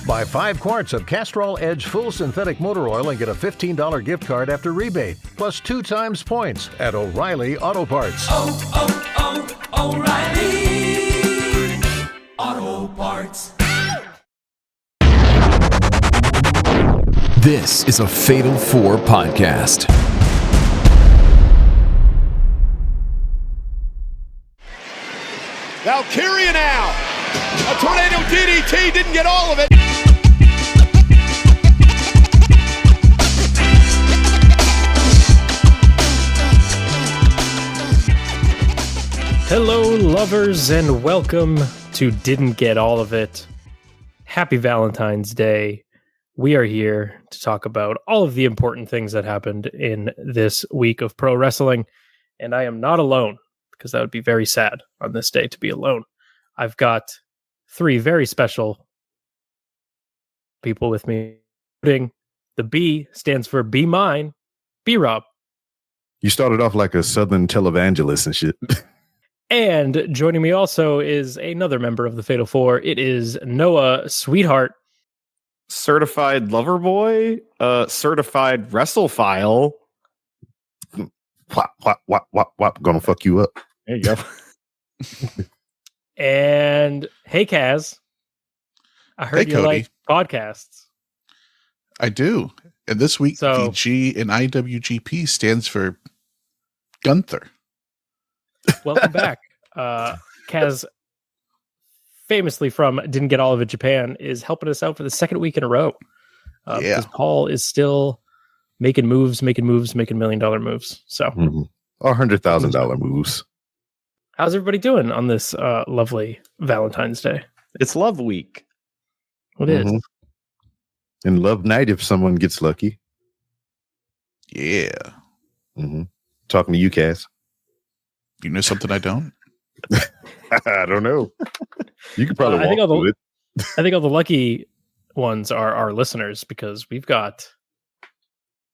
Buy 5 quarts of Castrol Edge Full Synthetic Motor Oil and get a $15 gift card after rebate, plus 2 times points at O'Reilly Auto Parts. O'Reilly Auto Parts. This is a Fatal 4 podcast. Valkyria now. A tornado DDT, didn't get all of it. Hello, lovers, and welcome to Didn't Get All of It. Happy Valentine's Day. We are here to talk about all of the important things that happened in this week of pro wrestling, and I am not alone, because that would be very sad on this day to be alone. I've got 3 very special people with me. The B stands for Be Mine, B-Rob. You started off like a Southern televangelist and shit. And joining me also is another member of the Fatal 4. It is Noah Sweetheart. Certified lover boy, certified wrestlephile. Whop, whop, whop, whop, whop. Gonna fuck you up. There you go. And hey, Kaz. I heard Hey, you Kody. like podcasts. I do. And this week, So- the G in IWGP stands for Gunther. Welcome back. Kaz, famously from Didn't Get All of It Japan, is helping us out for the second week in a row. Yeah. Because Paul is still making moves, making $1 million moves. So, Mm-hmm. Or $100,000 moves. how's everybody doing on this lovely Valentine's Day? It's Love Week. It is. Mhm. And love night if someone gets lucky. Yeah. Mm-hmm. Talking to you, Cass. You know something I don't? I don't know. You could probably I think walk all the- through it. I think all the lucky ones are our listeners, because we've got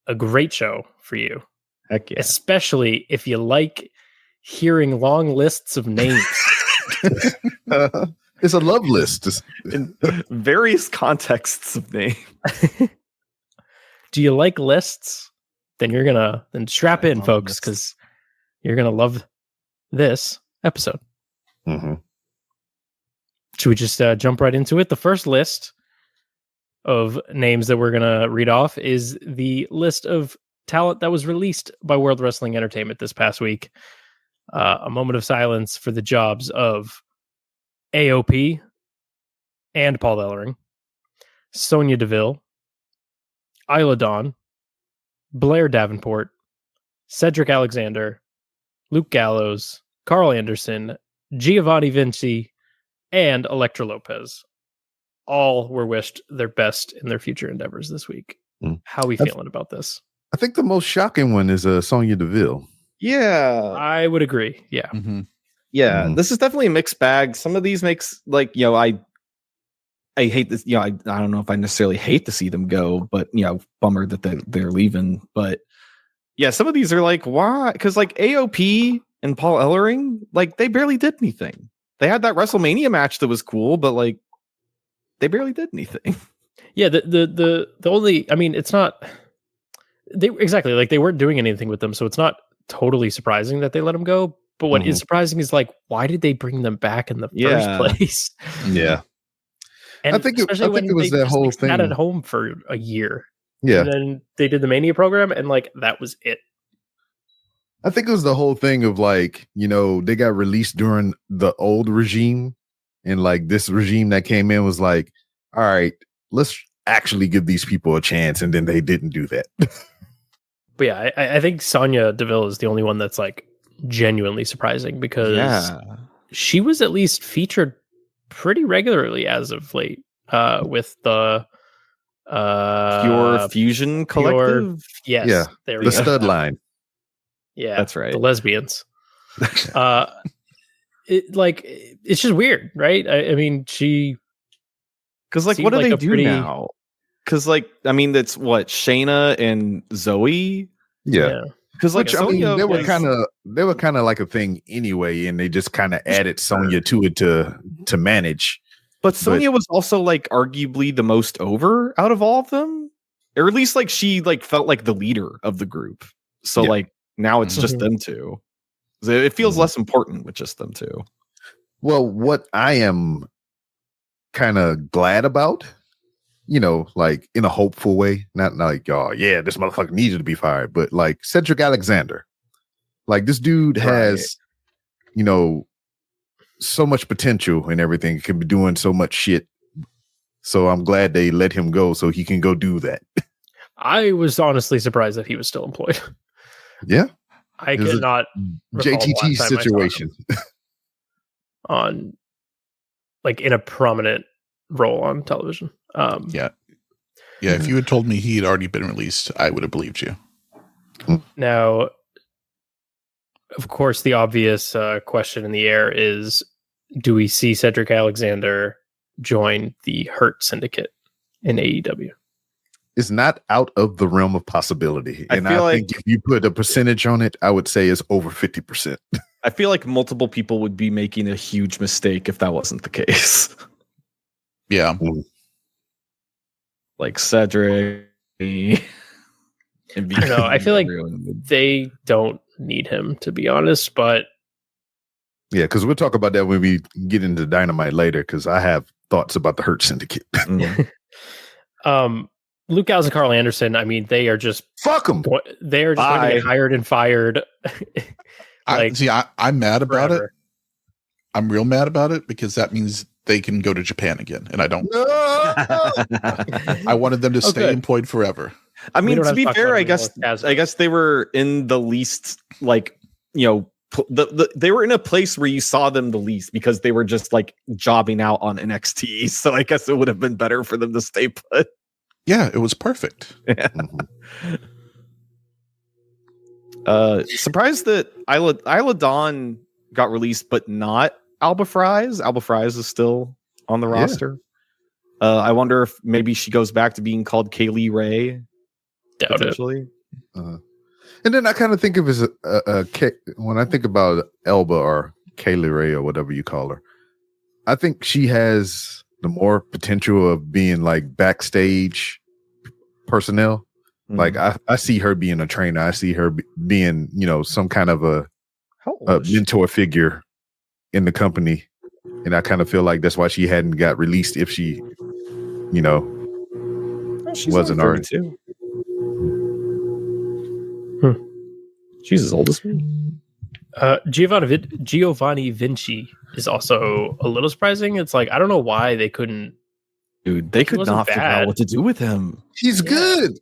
a great show for you, Heck yeah. especially if you like hearing long lists of names. It's a love list. In various contexts of name. Do you like lists? Then strap in, love folks, lists. because you're gonna love this episode. Mm-hmm. Should we just jump right into it? The first list of names that we're gonna read off is the list of talent that was released by World Wrestling Entertainment this past week. A moment of silence for the jobs of AOP and Paul Ellering, Sonya Deville, Isla Dawn, Blair Davenport, Cedric Alexander, Luke Gallows, Carl Anderson, Giovanni Vinci, and Elektra Lopez. All were wished their best in their future endeavors this week. Mm. How are we That's- feeling about this? I think the most shocking one is Sonya Deville. Yeah. I would agree. Yeah. Mm-hmm. Yeah. Mhm. This is definitely a mixed bag. Some of these makes I hate this, I don't know if I necessarily hate to see them go, but bummer that they're leaving. But yeah, some of these are like, why? Because like AOP and Paul Ellering, like they barely did anything. They had that WrestleMania match that was cool, but like they barely did anything. Yeah. The only, I mean, it's not, they exactly like they weren't doing anything with them. So it's not totally surprising that they let them go. But what is surprising is like, why did they bring them back in the Yeah. first place? Yeah. And I think it especially when was they that just, whole like, sat thing. at home for a year. Yeah. And then they did the Mania program, and like that was it. I think it was the whole thing of like, they got released during the old regime. And like this regime that came in was like, all right, let's actually give these people a chance. And then they didn't do that. But yeah, I think Sonya Deville is the only one that's like genuinely surprising, because she was at least featured pretty regularly as of late with the Pure Fusion Collective. Yes, Yeah, there we the go. stud line. Yeah, That's right. The lesbians. It's just weird, right? I mean, she Because like, seemed what do like they a do pretty- now? Because like, I mean, that's what Shayna and Zoe. Yeah. Because like, Which I mean, Sonya they were was- kind of like a thing anyway, and they just kind of added Sonya to it to manage. But Sonya was also like arguably the most over out of all of them, or at least like she like felt like the leader of the group. So like now it's just them two. So it feels less important with just them two. Well, what I am kind of glad about, like in a hopeful way, not like, oh yeah, this motherfucker needs to be fired, but like Cedric Alexander, like this dude has, so much potential and everything. He can be doing so much shit. So I'm glad they let him go so he can go do that. I was honestly surprised that he was still employed. Yeah. I could not JTT situation on like in a prominent role on television. Yeah. If you had told me he had already been released, I would have believed you. Now, of course, the obvious question in the air is, do we see Cedric Alexander join the Hurt Syndicate in AEW? It's not out of the realm of possibility. And I think if you put a percentage on it, I would say it's over 50%. I feel like multiple people would be making a huge mistake if that wasn't the case. Yeah. Like Cedric. I don't know. I feel like they don't need him, to be honest, but yeah, because we'll talk about that when we get into Dynamite later, because I have thoughts about the Hurt Syndicate. Luke Gallows and Carl Anderson, I mean, they are just fuck them. They are just going to get hired and fired. I'm mad about it. I'm real mad about it because that means they can go to Japan again, and I don't. No! I wanted them to stay employed forever. I mean, to be fair, I guess they were in the least, like, they were in a place where you saw them the least because they were just like jobbing out on NXT. So I guess it would have been better for them to stay put. Yeah, it was perfect. Yeah. Surprised that Isla Dawn got released, but not Alba Fries. Alba Fries is still on the roster. I wonder if maybe she goes back to being called Kaylee Ray. Doubt it. And then I kind of think of as when I think about Elba or Kaylee Ray or whatever you call her, I think she has the more potential of being like backstage personnel. Mm-hmm. Like I see her being a trainer. I see her being, some kind of a mentor figure in the company. And I kind of feel like that's why she hadn't got released if she, wasn't already too. She's as old as me. Giovanni Vinci is also a little surprising. It's like, I don't know why they couldn't. Dude, they could not figure out what to do with him. He's good.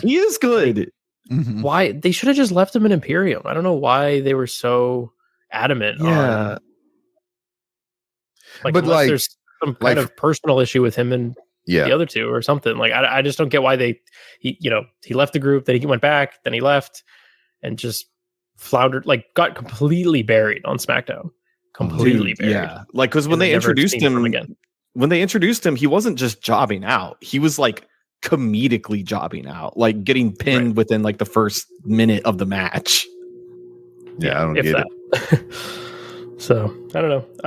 He is good. Mm-hmm. Why? They should have just left him in Imperium. I don't know why they were so adamant on. But there's some kind of personal issue with him and the other two or something. Like, I just don't get why he left the group, then he went back, then he left and just floundered, like got completely buried on SmackDown. Completely buried. Yeah. Like, because when they introduced him, he wasn't just jobbing out. He was like comedically jobbing out, like getting pinned within like the first minute of the match. Yeah, I don't get it. So I don't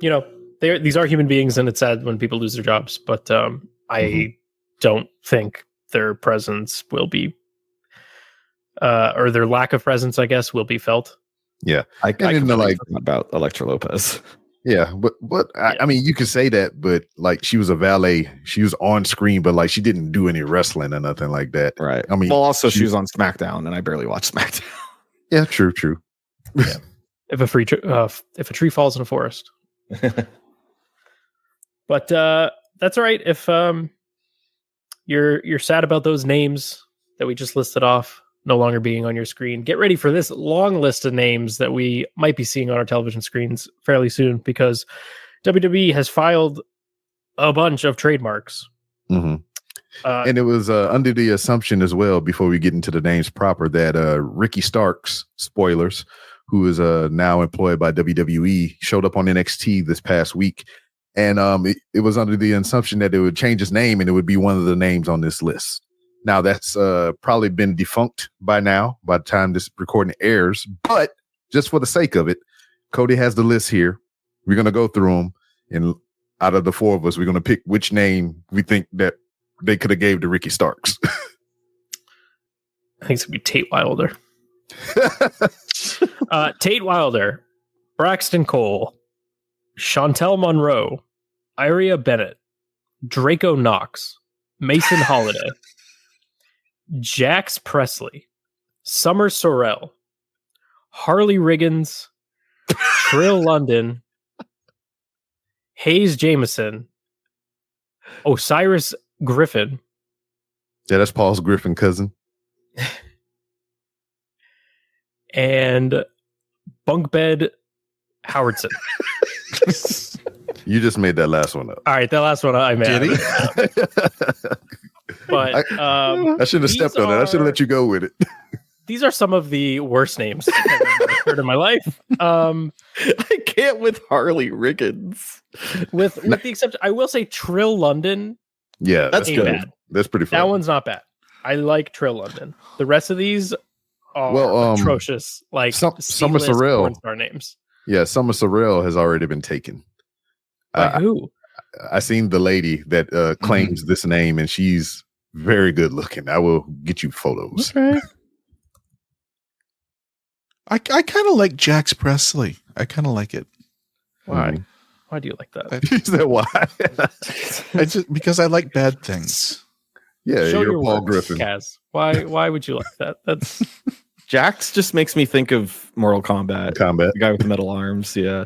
know. These are human beings, and it's sad when people lose their jobs. But I don't think their presence will be, or their lack of presence, I guess, will be felt. Yeah, I didn't know about Elektra Lopez. Yeah, but I mean, you could say that, but like she was a valet, she was on screen, but like she didn't do any wrestling or nothing like that. Right. I mean, well, also she was on SmackDown, and I barely watched SmackDown. Yeah, true. Yeah. If a tree falls in a forest. But that's all right. If you're sad about those names that we just listed off no longer being on your screen, get ready for this long list of names that we might be seeing on our television screens fairly soon, because WWE has filed a bunch of trademarks. Mm-hmm. And it was under the assumption as well, before we get into the names proper, that Ricky Starks, spoilers, who is now employed by WWE, showed up on NXT this past week. And it was under the assumption that it would change his name and it would be one of the names on this list. Now, that's probably been defunct by now, by the time this recording airs. But just for the sake of it, Kody has the list here. We're going to go through them. And out of the four of us, we're going to pick which name we think that they could have gave to Ricky Starks. I think it's gonna be Tate Wilder. Tate Wilder, Braxton Cole, Chantel Monroe, Iria Bennett, Draco Knox, Mason Holiday, Jax Presley, Summer Sorrell, Harley Riggins, Trill London, Hayes Jameson, Osiris Griffin. Yeah, that's Paul's Griffin cousin. And Bunkbed Howardson. You just made that last one up. All right, that last one I made. Did he? But I shouldn't have stepped on it. I should have let you go with it. These are some of the worst names I've ever heard in my life. I can't with Harley Riggins. With the exception, I will say Trill London. Yeah, that's ain't good. bad. That's pretty fun. That one's not bad. I like Trill London. The rest of these are atrocious. Like Summer C-list Sorrell. porn star names. Yeah, Summer Sorrell has already been taken. By who? I seen the lady that claims this name, and she's very good looking. I will get you photos. Okay. I kind of like Jax Presley. I kind of like it. Why? Mhm. Why do you like that? Is that why? I just because I like bad things. Yeah, Show you're your Paul works, Griffin. Kaz. Why would you like that? That's Jax just makes me think of Mortal Kombat. Combat. The guy with the metal arms, yeah.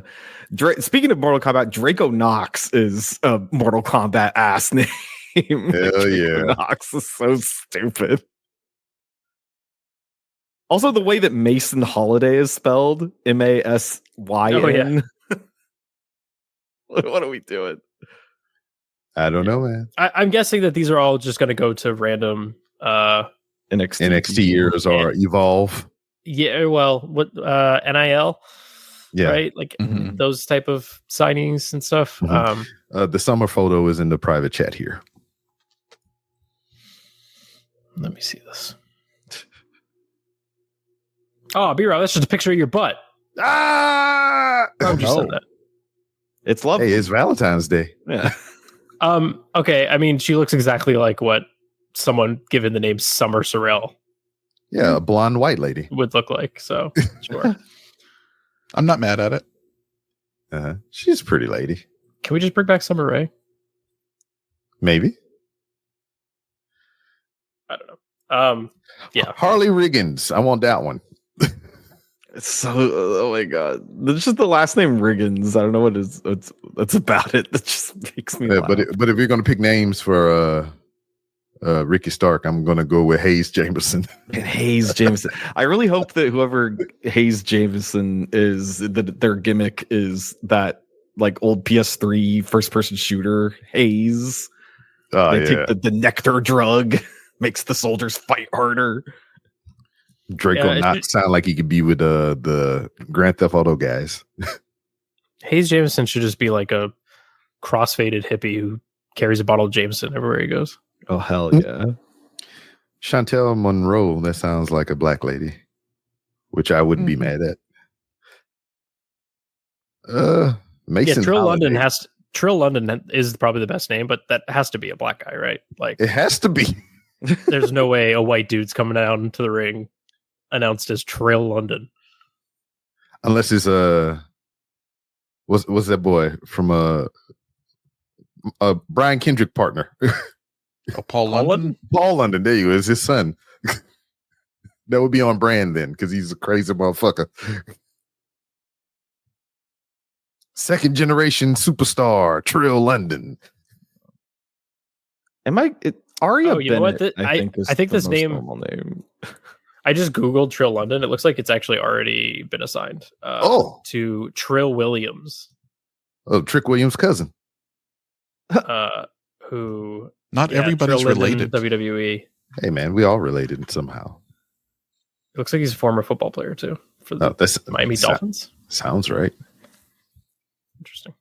Speaking of Mortal Kombat, Draco Knox is a Mortal Kombat ass name. Hell yeah. Knox is so stupid. Also, the way that Mason Holiday is spelled, Masyn. What are we doing? I don't know, man. I'm guessing that these are all just going to go to random. NXT years or Evolve. Yeah, well, what NIL? Yeah. Right, like Mhm. those type of signings and stuff. Mhm. The summer photo is in the private chat here. Let me see this. Oh, B-Rob, that's just a picture of your butt. Ah! Rob just said that. It's lovely. Hey, it's Valentine's Day. Yeah. Okay, I mean, she looks exactly like what someone given the name Summer Sorrell Yeah, a blonde white lady. would look like. So, sure. I'm not mad at it. She's a pretty lady. Can we just bring back Summer Rae? Maybe. I don't know. Yeah. Harley Riggins. I want that one. It's so, oh my god, it's just the last name Riggins. I don't know what it's about it. That just makes me laugh. But if you're gonna pick names for Ricky Stark, I'm gonna go with Hayes Jameson. And Hayes Jameson. I really hope that whoever Hayes Jameson is, that their gimmick is that like old PS3 first person shooter Hayes. They take the nectar drug, makes the soldiers fight harder. Draco Knox sound like he could be with the Grand Theft Auto guys. Hayes Jameson should just be like a crossfaded hippie who carries a bottle of Jameson everywhere he goes. Oh hell yeah. Chantel Monroe, that sounds like a black lady, which I wouldn't be mad at. Mason. Yeah, Trill Holiday. London is probably the best name, but that has to be a black guy, right? Like It has to be. there's no way a white dude's coming down to the ring announced as Trill London. Unless it's what's that boy from a Brian Kendrick partner? Oh, Paul London. Paul London, there you go. It's his son. That would be on brand then, because he's a crazy motherfucker. Second generation superstar, Trill London. Aria Oh, you know what? Bennett, I think the this most name- normal name. I just Googled Trill London. It looks like it's actually already been assigned to Trill Williams, Oh, Trick Williams' cousin. who Not everybody's Trill London, related. WWE. Hey man, we all related somehow. It looks like he's a former football player too for the That's Miami Dolphins. Sounds right. Interesting.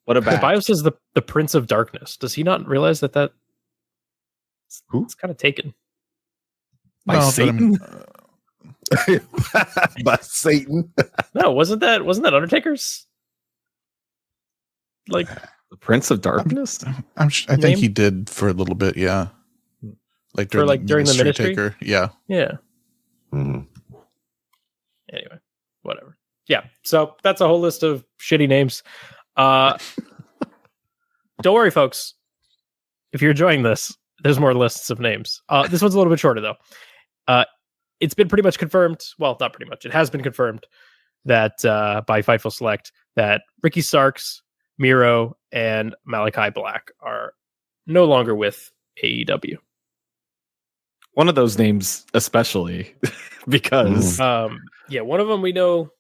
What The about bio says the Prince of Darkness. Does he not realize that Who? it's kind of taken? by Well, but Satan? By Satan. No, wasn't that Undertaker's like The Prince of Darkness? I Name? think he did for a little bit, yeah. Like For, like, during the ministry? Taker. Yeah. Yeah. Mhm. Anyway, whatever. Yeah. So that's a whole list of shitty names. Don't worry, folks. If you're enjoying this, there's more lists of names. This one's a little bit shorter, though. It's been pretty much confirmed. Well, not pretty much. It has been confirmed that by Fightful Select that Ricky Starks, Miro, and Malachi Black are no longer with AEW. One of those names, especially, because Yeah, one of them we know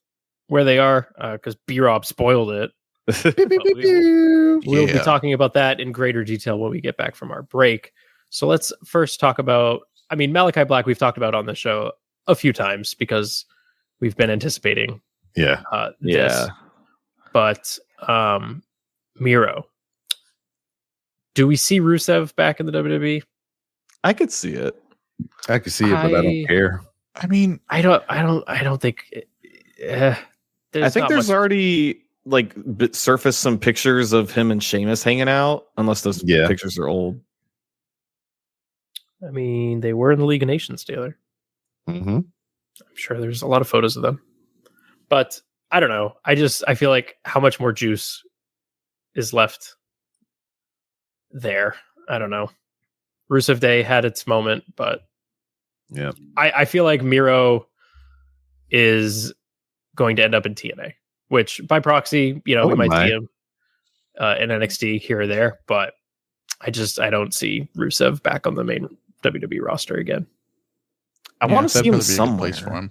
where they are because B-Rob spoiled it. We'll be talking about that in greater detail when we get back from our break. So let's first talk about, Malachi Black we've talked about on the show a few times because we've been anticipating Yeah. this. But Miro, do we see Rusev back in the WWE? I could see it. I can see it, but I don't care. I mean, I don't think. I think there's already like surfaced some pictures of him and Sheamus hanging out, unless those pictures are old. They were in the League of Nations together. Mm-hmm. I'm sure there's a lot of photos of them, but I don't know. I feel like how much more juice is left there. I don't know. Rusev Day had its moment, but yeah, I feel like Miro is going to end up in TNA, which by proxy, we might see him in NXT here or there, but I don't see Rusev back on the main WWE roster again. I want to see him be a good somewhere. place for him.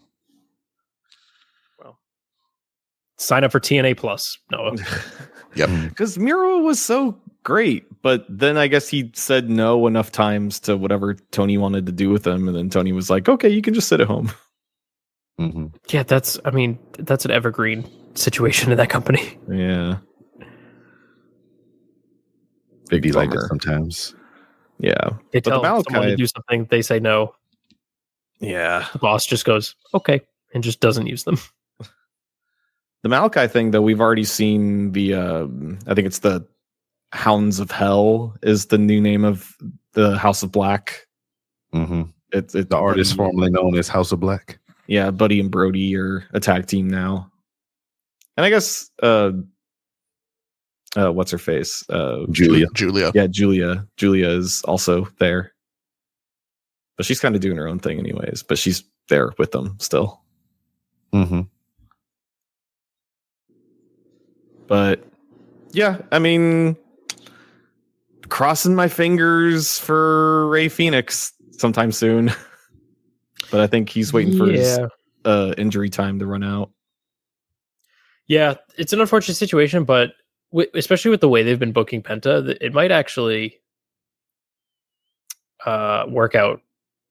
Well, sign up for TNA Plus, Noah. Yep. Because Miro was so great, but then I guess he said no enough times to whatever Tony wanted to do with him, and then Tony was like, "Okay, you can just sit at home." Mm-hmm. Yeah, that's an evergreen situation in that company. Yeah, It'd be like that sometimes. Yeah, they tell someone to do something, they say no. Yeah, the boss just goes okay and just doesn't use them. The Malachi thing, though, we've already seen the. I think it's the Hounds of Hell is the new name of the House of Black. Mm-hmm. It's the artist formerly known as House of Black. Yeah, Buddy and Brody are a tag team now, and I guess what's her face? Julia. Yeah, Julia is also there, but she's kind of doing her own thing, anyways. But she's there with them still. Mm-hmm. But yeah, crossing my fingers for Ray Phoenix sometime soon. But I think he's waiting for his injury time to run out. Yeah, it's an unfortunate situation, but especially with the way they've been booking Penta, it might actually work out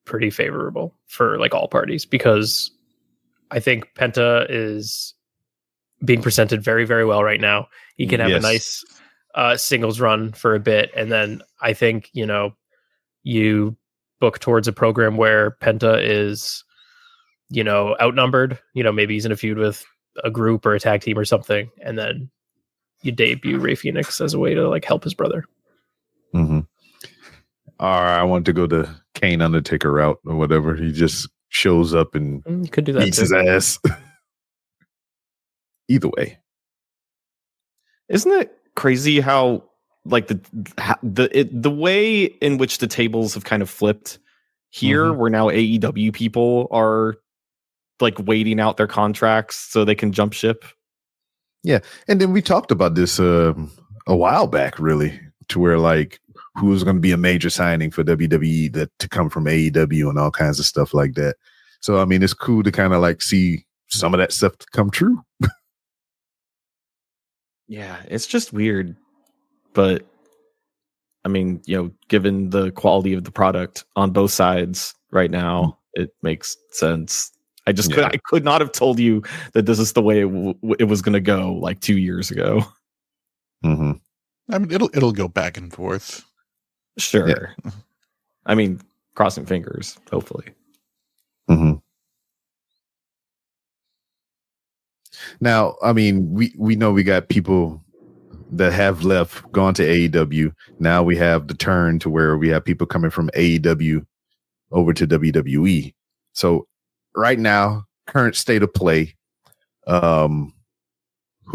pretty favorable for like all parties, because I think Penta is being presented very, very well right now. He can have a nice singles run for a bit, and then I think you book towards a program where Penta is outnumbered. Maybe he's in a feud with a group or a tag team or something, and then you debut Ray Phoenix as a way to like help his brother. Mm-hmm. Or I want to go the Kane Undertaker route or whatever. He just shows up and you could do that beats his ass. Either way, isn't it crazy how like the way in which the tables have kind of flipped here, where now AEW people are like waiting out their contracts so they can jump ship? Yeah, and then we talked about this a while back, really, to where like who was going to be a major signing for WWE that to come from AEW and all kinds of stuff like that. So it's cool to kind of like see some of that stuff come true. Yeah, it's just weird, but given the quality of the product on both sides right now, it makes sense. I could not have told you that this is the way it was going to go like 2 years ago. Mm-hmm. It'll go back and forth. Sure. Yeah. Crossing fingers, hopefully. Mm-hmm. Now, we know we got people that have left, gone to AEW. Now we have the turn to where we have people coming from AEW over to WWE. So right now, current state of play, who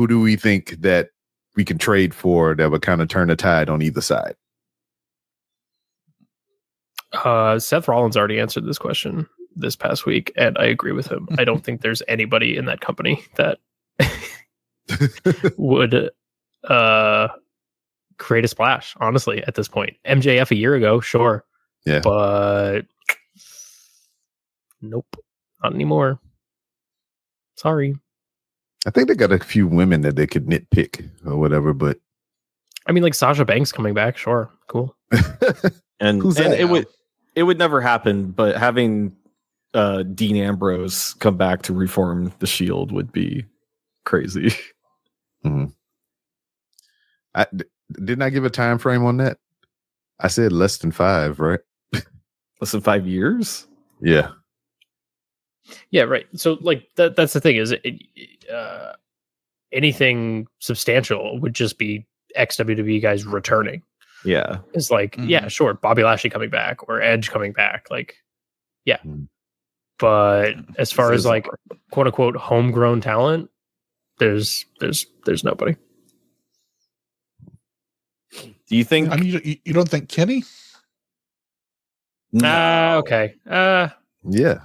do we think that we can trade for that would kind of turn the tide on either side? Seth Rollins already answered this question this past week, and I agree with him. I don't think there's anybody in that company that would create a splash, honestly, at this point. MJF a year ago, sure. Yeah. But nope, not anymore. Sorry. I think they got a few women that they could nitpick or whatever, but I mean, like Sasha Banks coming back, sure, cool. And Who's that now? it would never happen, but having Dean Ambrose come back to reform the Shield would be crazy. Mm-hmm. Didn't I give a time frame on that? I said less than 5, right? Less than 5 years? Yeah. Yeah, right. So, like, that's the thing is, anything substantial would just be ex-WWE guys returning. Yeah. It's like, yeah, sure, Bobby Lashley coming back or Edge coming back. Like, yeah. But as far as like quote unquote homegrown talent, there's nobody. Do you think? I mean, you don't think Kenny? No. Okay. Yeah.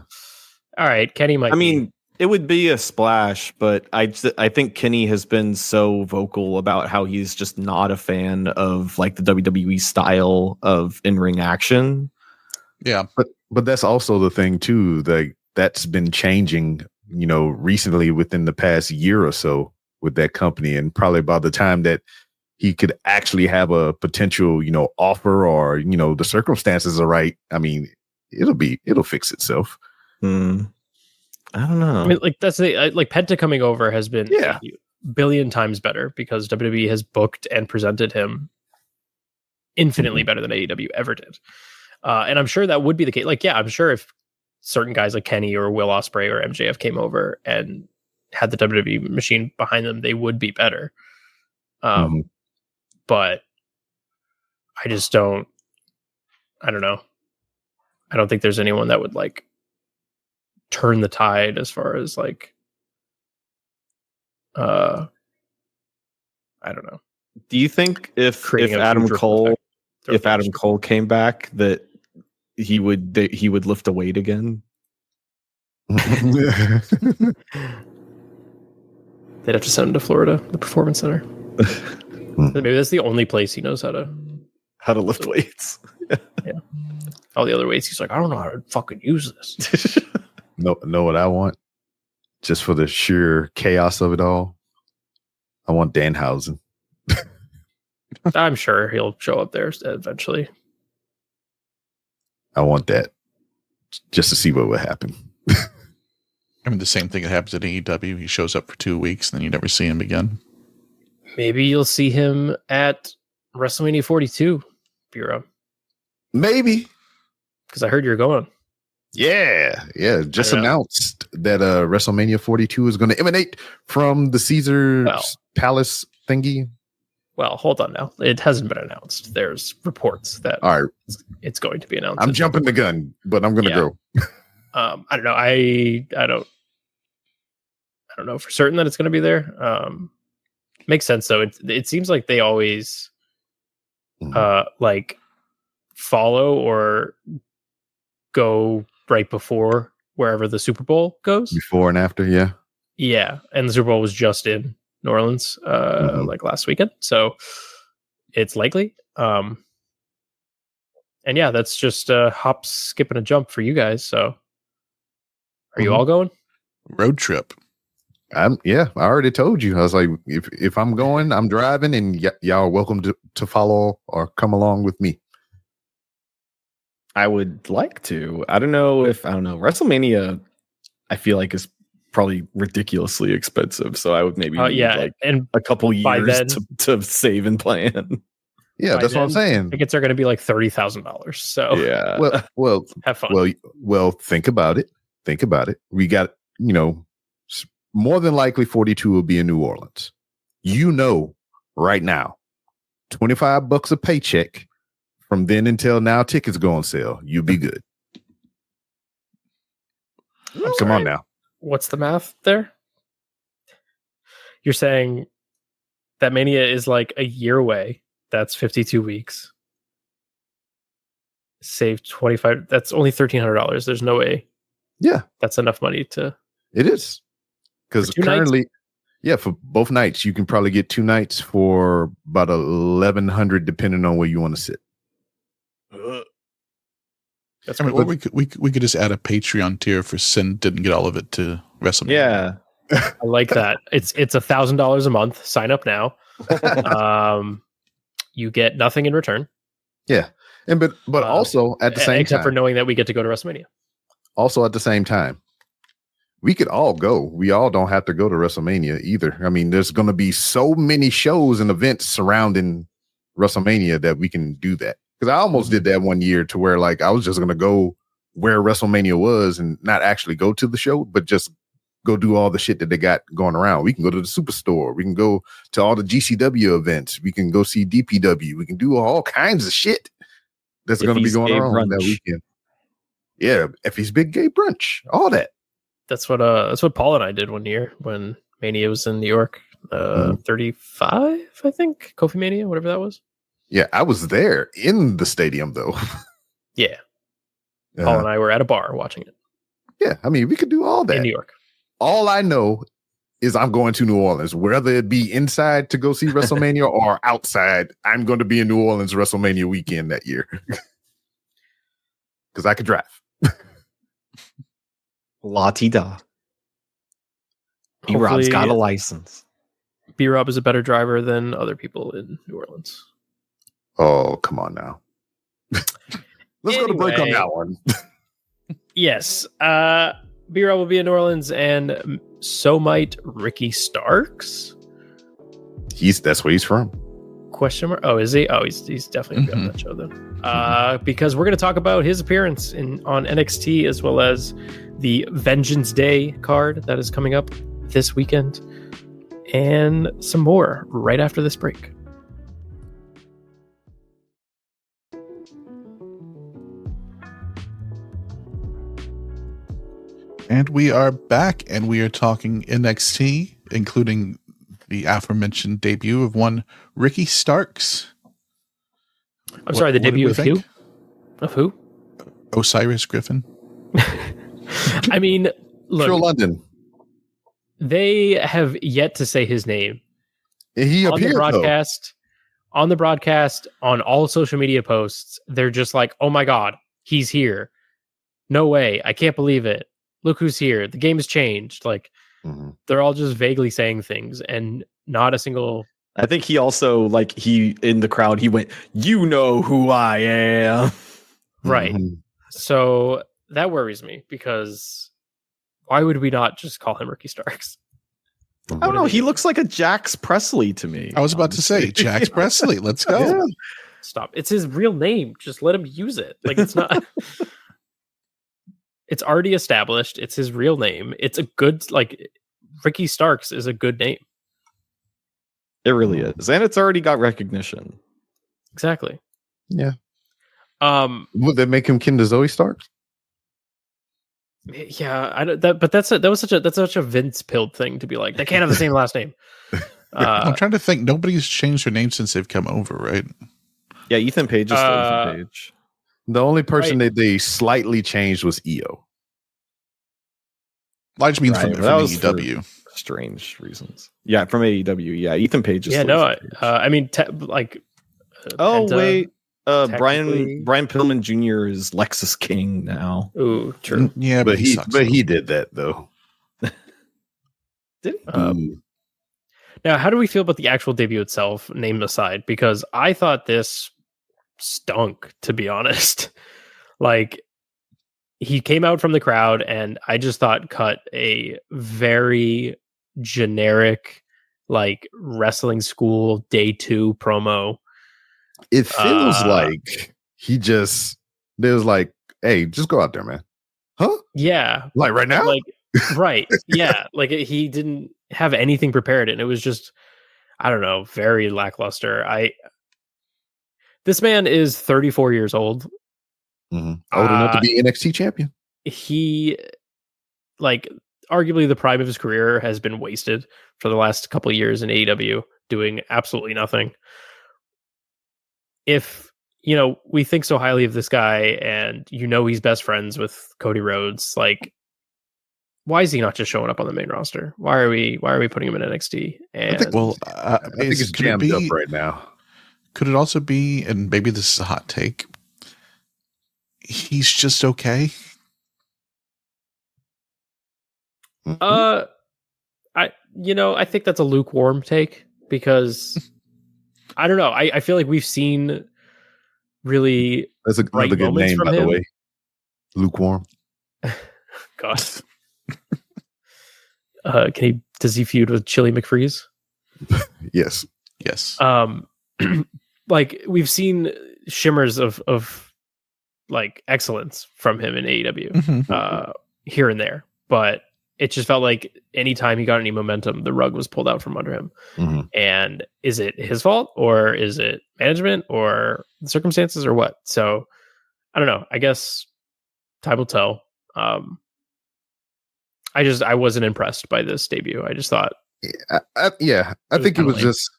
All right. Kenny might. I mean, it would be a splash, but I think Kenny has been so vocal about how he's just not a fan of like the WWE style of in-ring action. Yeah, but that's also the thing too. That's been changing, recently within the past year or so with that company, and probably by the time that he could actually have a potential, offer or the circumstances are right. I mean, it'll fix itself. I don't know. I mean, like that's like Penta coming over has been a billion times better because WWE has booked and presented him infinitely better than AEW ever did. And I'm sure that would be the case. Like, yeah, I'm sure if certain guys like Kenny or Will Ospreay or MJF came over and had the WWE machine behind them, they would be better. But I just don't. I don't know. I don't think there's anyone that would like turn the tide as far as like. I don't know. Do you think if Adam Cole came back that he would lift a weight again? They'd have to send him to Florida, the Performance Center. Maybe that's the only place he knows how to lift weights. Yeah. All the other weights, he's like, I don't know how to fucking use this. Know what I want? Just for the sheer chaos of it all, I want Danhausen. I'm sure he'll show up there eventually. I want that just to see what would happen. I mean, the same thing that happens at AEW. He shows up for 2 weeks, and then you never see him again. Maybe you'll see him at WrestleMania 42, Bureau. Maybe. Because I heard you're going. Yeah. Just announced that WrestleMania 42 is going to emanate from the Caesar's Palace thingy. Well, hold on now. It hasn't been announced. There's reports that it's going to be announced. I'm jumping the gun, but I'm going to go. I don't know. I don't know for certain that it's going to be there. Makes sense though. It seems like they always like follow or go right before wherever the Super Bowl goes. Before and after, yeah. Yeah, and the Super Bowl was just in New Orleans like last weekend, so it's likely. And yeah, that's just a hop, skip, and a jump for you guys. So are you all going? Road trip. I already told you. I was like, if I'm going, I'm driving, and y'all are welcome to follow or come along with me. I would like to. I don't know. WrestleMania, I feel like is probably ridiculously expensive. So I would maybe need and a couple years then, to save and plan. Yeah, that's what I'm saying. Tickets are going to be like $30,000. So yeah. Well, have fun. Well, think about it. We got, more than likely 42 will be in New Orleans. right now. $25 a paycheck. From then until now, tickets go on sale. You'll be good. Come on now. What's the math there? You're saying that Mania is like a year away. That's 52 weeks. Save 25. That's only $1,300. There's no way. Yeah. That's enough money to. It is. Because currently, for both nights, you can probably get 2 nights for about $1,100, depending on where you want to sit. That's I mean, cool. or we could just add a Patreon tier for Sin didn't get all of it to WrestleMania. Yeah. I like that. It's $1,000 a month. Sign up now. You get nothing in return. Yeah. And but also at the same except time, for knowing that we get to go to WrestleMania. Also at the same time, we could all go. We all don't have to go to WrestleMania either. I mean, there's going to be so many shows and events surrounding WrestleMania that we can do that. Because I almost did that one year to where like I was just going to go where WrestleMania was and not actually go to the show, but just go do all the shit that they got going around. We can go to the Superstore. We can go to all the GCW events. We can go see DPW. We can do all kinds of shit that's going to be going on that weekend. Yeah, Effie's Big Gay Brunch, all that. That's what Paul and I did one year when Mania was in New York. 35, I think, Kofi Mania, whatever that was. Yeah, I was there in the stadium though. Yeah, Paul and I were at a bar watching it. Yeah, I mean, we could do all that in New York. All I know is I'm going to New Orleans, whether it be inside to go see WrestleMania or outside. I'm going to be in New Orleans WrestleMania weekend that year because I could drive. La-ti-da. B-Rob's got a license. B-Rob is a better driver than other people in New Orleans. Oh, come on now. Let's go to break on that one. Yes. B-Rob will be in New Orleans, and so might Ricky Starks. That's where he's from. Question mark? Oh, is he? Oh, he's definitely gonna be on that show then. Because we're going to talk about his appearance on NXT as well as the Vengeance Day card that is coming up this weekend, and some more right after this break. And we are back, and we are talking NXT, including the aforementioned debut of one Ricky Starks. I'm sorry, the debut of who? Of who? Osiris Griffin. I mean, look, True London. They have yet to say his name. He appeared on the broadcast, on all social media posts. They're just like, "Oh my god, he's here! No way! I can't believe it! Look who's here! The game has changed!" Like, they're all just vaguely saying things, and not a single. I think he also, like, he in the crowd, he went, "You know who I am." Right. So that worries me, because why would we not just call him Ricky Starks? I don't know. He looks like a Jax Presley to me. I was about to say Jax Presley. Let's go. Yeah. Stop. It's his real name. Just let him use it. Like, it's not. It's already established. It's his real name. It's a good, like, Ricky Starks is a good name. It really is. And it's already got recognition. Exactly. Yeah. Would they make him kin to Zoe Starks? Yeah, I don't. But that's such a Vince Pilled thing to be like. They can't have the same last name. I'm trying to think. Nobody's changed their name since they've come over, right? Yeah, Ethan Page is still Ethan Page. The only person that they slightly changed was EO. I just mean from AEW. Strange reasons. Yeah, from AEW. Yeah, Ethan Page is. Yeah, no. I mean, Penta, wait. Brian Pillman Jr. is Lexus King now. Ooh, true. Yeah, but he did that though. Did he? Now, how do we feel about the actual debut itself, name aside? Because I thought this stunk, to be honest. Like, he came out from the crowd, and I just thought cut a very generic, like, wrestling school day 2 promo. It feels like there was like, hey, just go out there, man. Huh? Yeah. Like right now? Like, right. Yeah. Like, he didn't have anything prepared, and it was just, I don't know, very lackluster. This man is 34 years old. Old enough to be NXT champion. He, like, arguably the prime of his career has been wasted for the last couple of years in AEW, doing absolutely nothing. If, we think so highly of this guy and he's best friends with Cody Rhodes, like, why is he not just showing up on the main roster? Why are we putting him in NXT? And I think it's jammed up right now. Could it also be, and maybe this is a hot take, he's just okay? I think that's a lukewarm take because I don't know. I feel like we've seen really that's another good name, by the way. Lukewarm. God. Does he feud with Chili McFreeze? Yes. Like we've seen shimmers of like excellence from him in AEW here and there, but it just felt like anytime he got any momentum, the rug was pulled out from under him. And is it his fault or is it management or the circumstances or what? So I don't know. I guess time will tell. I wasn't impressed by this debut. I just thought, I think it was just,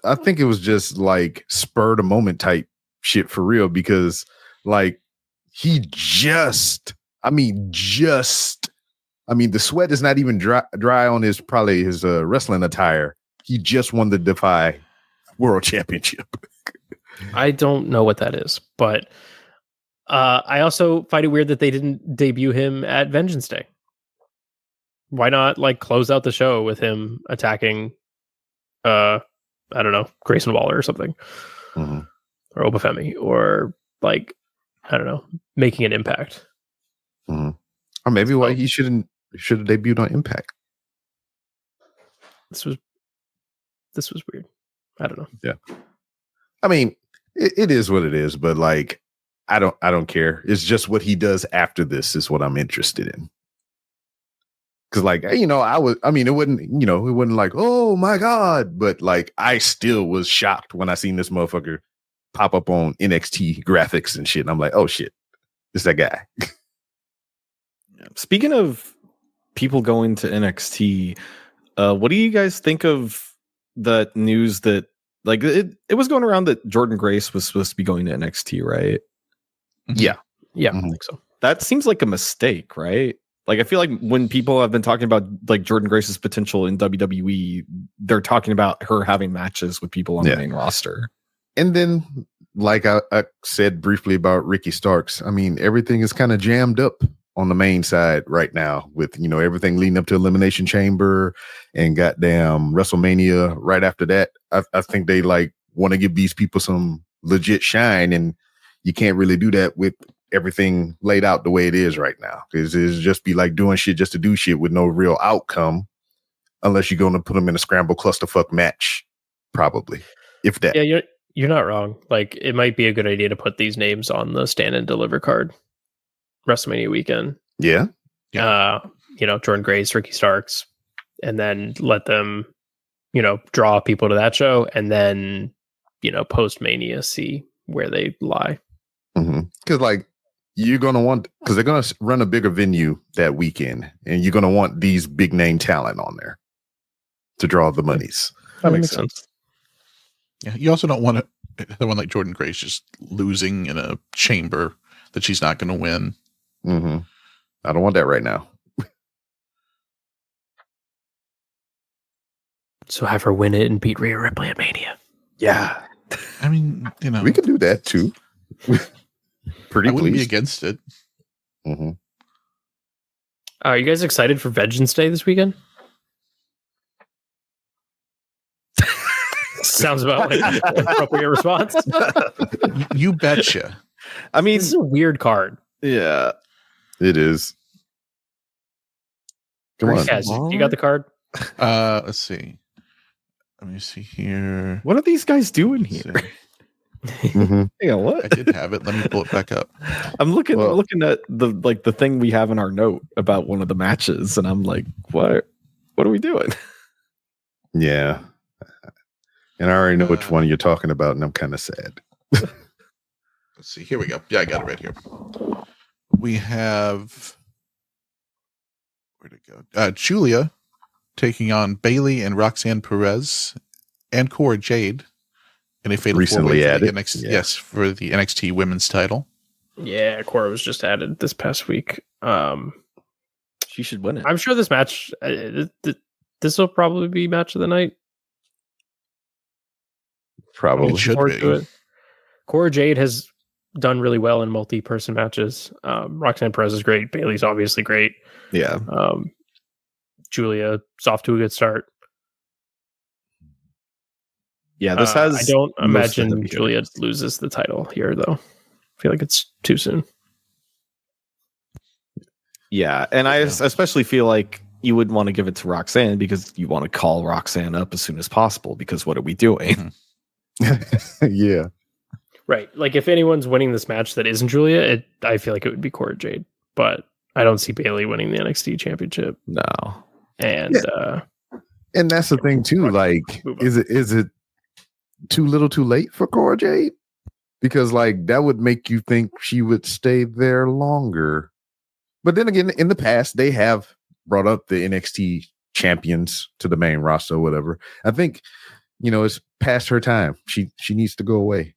I think it was just like spur the moment type shit for real, because like the sweat is not even dry on his wrestling attire. He just won the Defy World Championship. I don't know what that is, but I also find it weird that they didn't debut him at Vengeance Day. Why not like close out the show with him attacking, I don't know, Grayson Waller or something, or Obafemi, or like, I don't know, making an impact. Or maybe why he should have debuted on Impact. This was weird. I don't know. Yeah. I mean, it is what it is, but like, I don't care. It's just what he does after this is what I'm interested in. Cause like, it wouldn't like, oh my God, but like, I still was shocked when I seen this motherfucker pop up on NXT graphics and shit. And I'm like, oh shit, it's that guy. Speaking of people going to NXT, what do you guys think of the news that like it was going around that Jordan Grace was supposed to be going to NXT, right? Yeah. I think so. That seems like a mistake, right? Like I feel like when people have been talking about like Jordan Grace's potential in WWE, they're talking about her having matches with people on the main roster. And then, like I said briefly about Ricky Starks, I mean, everything is kind of jammed up on the main side right now with, everything leading up to Elimination Chamber and goddamn WrestleMania right after that. I think they like want to give these people some legit shine, and you can't really do that with everything laid out the way it is right now, because it's just be like doing shit just to do shit with no real outcome, unless you're going to put them in a scramble clusterfuck match, probably, if that. Yeah, you're not wrong. Like it might be a good idea to put these names on the stand and deliver card WrestleMania weekend. Yeah. Jordan Grace, Ricky Starks, and then let them, draw people to that show, and then, post Mania see where they lie. Because like you're gonna want, because they're gonna run a bigger venue that weekend, and you're gonna want these big name talent on there to draw the monies. That makes sense. Yeah, you also don't want someone like Jordan Grace just losing in a chamber that she's not going to win. I don't want that right now. So have her win it and beat Rhea Ripley at Mania. Yeah, I mean, we could do that too. Pretty I wouldn't pleased. be against it. Are you guys excited for Vengeance Day this weekend? Sounds about like an appropriate response. You betcha. I mean, this is a weird card. Yeah, it is. Come on. Yes, you got the card? Let's see. Let me see here. What are these guys doing here? Yeah, what? I did have it. Let me pull it back up. I'm looking at the thing we have in our note about one of the matches, and I'm like, what are we doing? Yeah. And I already know which one you're talking about, and I'm kind of sad. Let's see. Here we go. Yeah, I got it right here. We have where'd it go? Julia taking on Bailey and Roxanne Perez and Cora Jade in a fatal Recently four-way for the added. NXT, Yeah. yes, for the NXT Women's title. Yeah, Cora was just added this past week. She should win it. I'm sure this match, this will probably be match of the night. Probably. It should Forward be. to it. Cora Jade has done really well in multi-person matches. Roxanne Perez is great. Bailey's obviously great. Yeah. Julia's off to a good start. Yeah, this has. I don't most of the imagine heavy Julia hitters. loses the title here, though. I feel like it's too soon. Yeah, and I especially feel like you would want to give it to Roxanne because you want to call Roxanne up as soon as possible. Because what are we doing? Yeah. Right. Like, if anyone's winning this match that isn't Julia, I feel like it would be Cora Jade. But I don't see Bailey winning the NXT championship. No. And And that's the thing too. Like, Move on. is it too little, too late for Cora Jade? Because like that would make you think she would stay there longer. But then again, in the past, they have brought up the NXT champions to the main roster or whatever. I think, it's past her time. She needs to go away.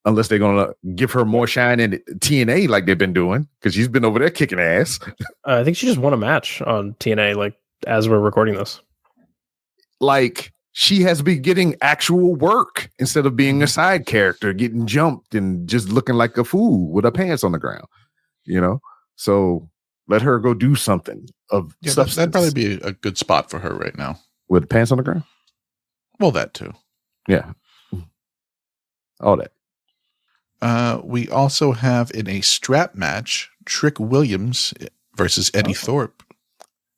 Unless they're going to give her more shine in TNA like they've been doing. Because she's been over there kicking ass. I think she just won a match on TNA, like, as we're recording this. Like, she has been getting actual work instead of being a side character, getting jumped and just looking like a fool with her pants on the ground. So let her go do something of Yeah, substance. that'd probably be a good spot for her right now. With pants on the ground. Well, that too. Yeah, all that. We also have in a strap match, Trick Williams versus Eddie Thorpe.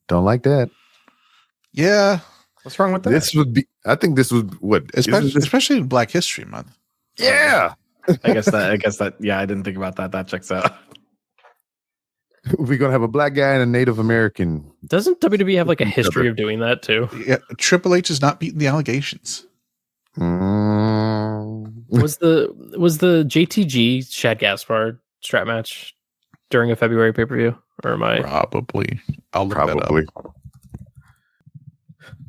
Don't like that. Yeah, What's wrong with that? This would be. I think this would what, especially in Black History Month. Yeah, I guess that. Yeah, I didn't think about that. That checks out. we're gonna have a black guy and a Native American. Doesn't WWE have like a history of doing that too? Yeah, Triple H is not beating the allegations. Was the JTG Shad Gaspard strap match during a February pay-per-view? Or am I Probably. I'll look that Probably. up.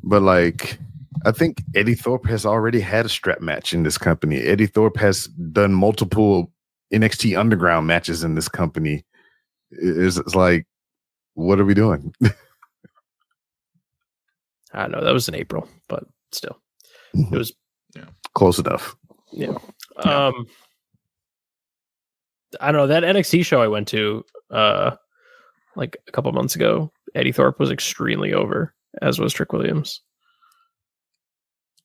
But like, I think Eddie Thorpe has already had a strap match in this company. Eddie Thorpe has done multiple NXT Underground matches in this company. It's like, what are we doing? I don't know, that was in April, but still. It was Close enough. yeah. I don't know, that NXT show I went to like a couple months ago, Eddie Thorpe was extremely over, as was Trick Williams.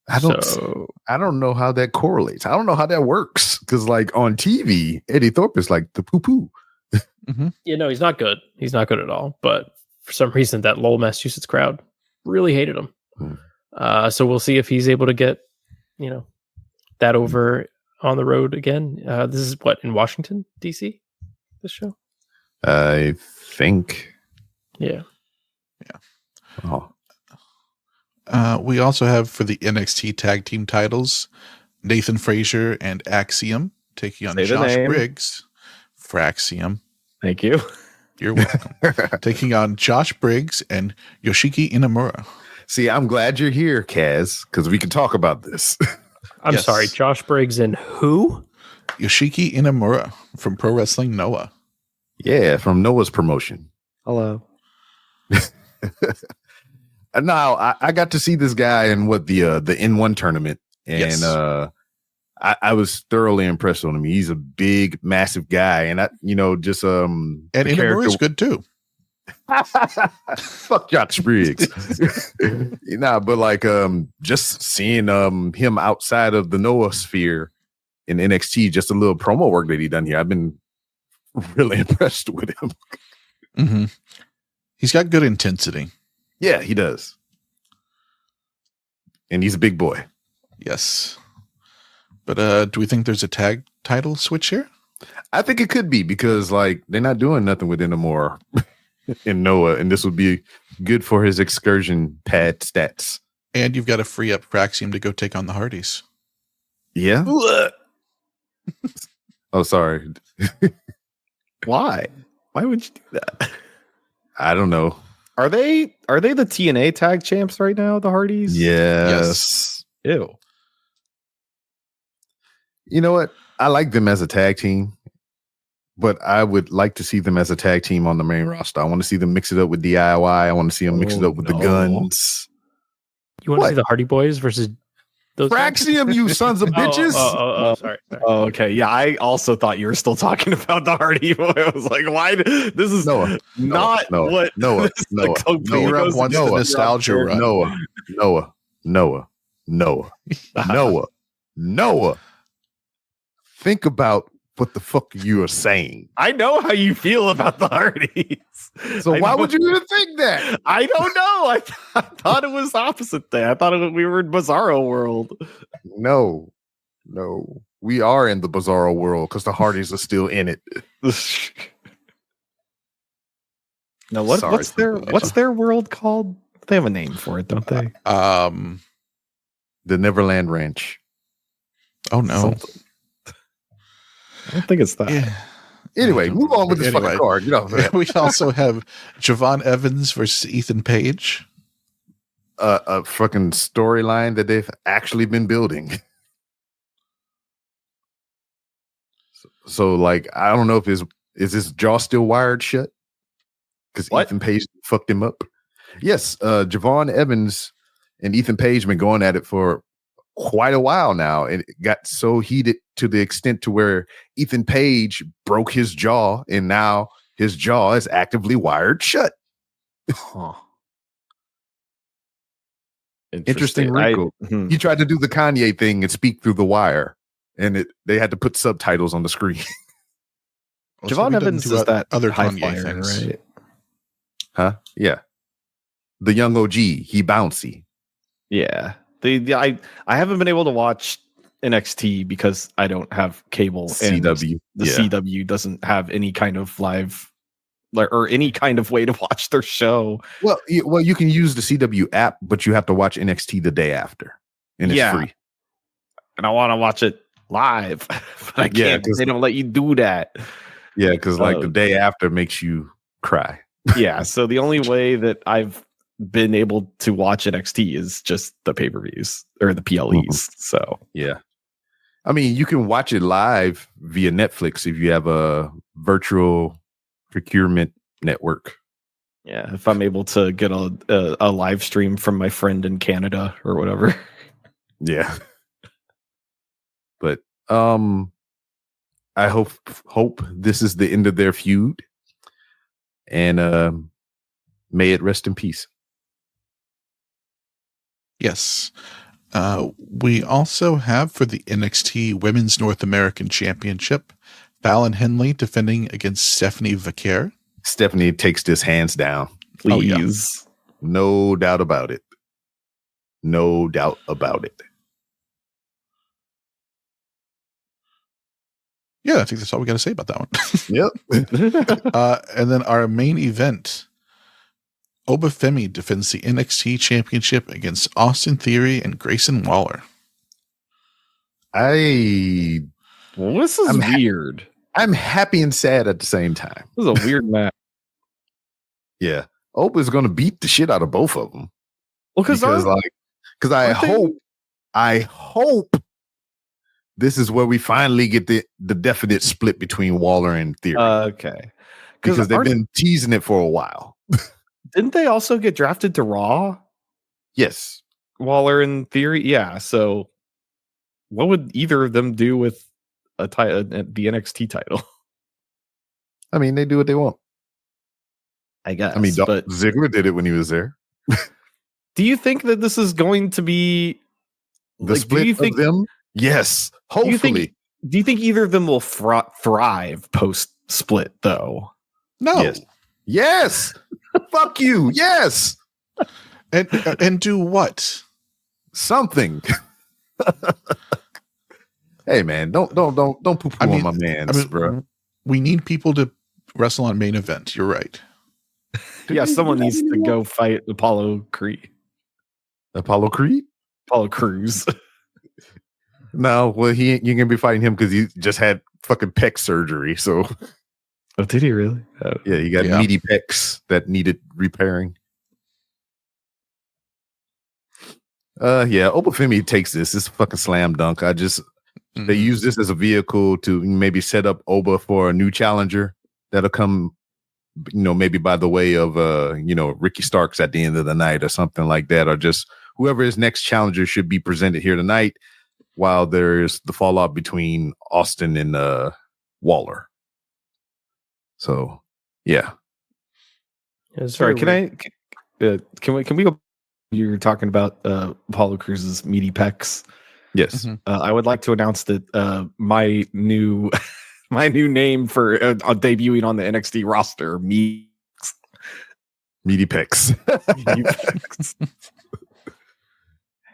I don't know how that correlates. I don't know how that works. Because like on TV, Eddie Thorpe is like the poo-poo. Yeah, no, he's not good. He's not good at all. But for some reason, that Lowell, Massachusetts crowd really hated him. So we'll see if he's able to get, that over on the road again. This is what, in Washington, D.C., this show? I think. Yeah. Oh. We also have for the NXT tag team titles, Nathan Frazier and Axiom taking on Say the Josh name. Briggs. Fraxium. Thank you. You're welcome. Taking on Josh Briggs and Yoshiki Inamura. See, I'm glad you're here, Kaz, because we can talk about this. I'm Yes. sorry, Josh Briggs and who? Yoshiki Inamura from Pro Wrestling Noah. Yeah, from Noah's promotion. Hello. Now, I got to see this guy in the N1 tournament, and Yes. I was thoroughly impressed with him. He's a big, massive guy, and And Inamura's good too. Fuck Josh Briggs. But like just seeing him outside of the Noah sphere in NXT, just a little promo work that he done here. I've been really impressed with him. Mm-hmm. He's got good intensity. Yeah, he does. And he's a big boy. Yes. But do we think there's a tag title switch here? I think it could be because like they're not doing nothing with anymore in Noah, and this would be good for his excursion pad stats. And you've got to free up Fraxium to go take on the Hardys. Yeah. Oh, sorry. Why? Why would you do that? I don't know. Are they the TNA tag champs right now, the Hardys? Yes. Ew. You know what? I like them as a tag team, but I would like to see them as a tag team on the main roster. I want to see them mix it up with DIY. I want to see them mix it up with the Guns. You want to see the Hardy Boys versus those guys? Fraxium, you sons of bitches. Sorry. Oh, okay. Yeah, I also thought you were still talking about the Hardy Boy. I was like, why? This is Noah. not Noah. what Noah. this Noah. company Noah goes wants to the do. nostalgia run. Noah. Think about what the fuck you are saying. I know how you feel about the Hardys. So why would you even think that? I don't know. I thought it was opposite there. I thought we were in Bizarro world. No. We are in the Bizarro world because the Hardys are still in it. No, Sorry, what's their world called? They have a name for it, don't they? The Neverland Ranch. Oh no. I don't think it's that. Yeah. Anyway, move on with this fucking card. We also have Javon Evans versus Ethan Page. A fucking storyline that they've actually been building. So like, I don't know if is his jaw still wired shut? Because Ethan Page fucked him up. Yes, Javon Evans and Ethan Page been going at it for quite a while now, and it got so heated to the extent to where Ethan Page broke his jaw, and now his jaw is actively wired shut. Huh. Interesting wrinkle. He tried to do the Kanye thing and speak through the wire, and they had to put subtitles on the screen. Javon Evans is that other high Kanye flyer, things, right? Huh? Yeah. The young OG, he bouncy. Yeah. I haven't been able to watch NXT because I don't have cable. CW. The CW doesn't have any kind of live or any kind of way to watch their show. Well, you can use the CW app, but you have to watch NXT the day after, and it's free. And I want to watch it live, but I can't. They don't let you do that. Yeah, because like the day after makes you cry. Yeah, so the only way that I've been able to watch NXT is just the pay-per-views or the PLEs. So yeah, I mean, you can watch it live via Netflix if you have a virtual procurement network. Yeah, if I'm able to get a live stream from my friend in Canada or whatever. Yeah, but I hope this is the end of their feud, and may it rest in peace. Yes. We also have for the NXT Women's North American Championship, Fallon Henley defending against Stephanie Vaquer. Stephanie takes this hands down. Please. Oh, yeah. No doubt about it. No doubt about it. Yeah, I think that's all we got to say about that one. Yep. And then our main event, Obafemi defends the NXT Championship against Austin Theory and Grayson Waller. This is weird. I'm happy and sad at the same time. This is a weird match. Yeah. Oba's going to beat the shit out of both of them. Well, because I hope this is where we finally get the definite split between Waller and Theory. Okay. Because they've been teasing it for a while. Didn't they also get drafted to Raw? Yes. Waller and Theory? Yeah. So what would either of them do with the NXT title? I mean, they do what they want. I guess. I mean, Ziggler did it when he was there. Do you think that this is going to be the split of them? Yes. Hopefully. Do you think either of them will thrive post split though? No. Yes. Fuck you. Yes. And do what? Something. Hey man, don't poo-poo on my man, bro. We need people to wrestle on main event. You're right. Yeah, someone needs to go fight Apollo Creed. Apollo Creed? Apollo Crews. No, well, you're gonna be fighting him because he just had fucking pec surgery. So, Oh, did he really? yeah, you got meaty pecs that needed repairing. Yeah, Obafemi takes this. It's a fucking slam dunk. They use this as a vehicle to maybe set up Oba for a new challenger that'll come, maybe by the way of Ricky Starks at the end of the night or something like that, or just whoever his next challenger should be presented here tonight, while there's the fallout between Austin and Waller. So, yeah. Sorry, can we go? You're talking about Apollo Cruz's meaty pecs. Yes. I would like to announce that my new name for debuting on the NXT roster, meaty pecs. Meaty pecs.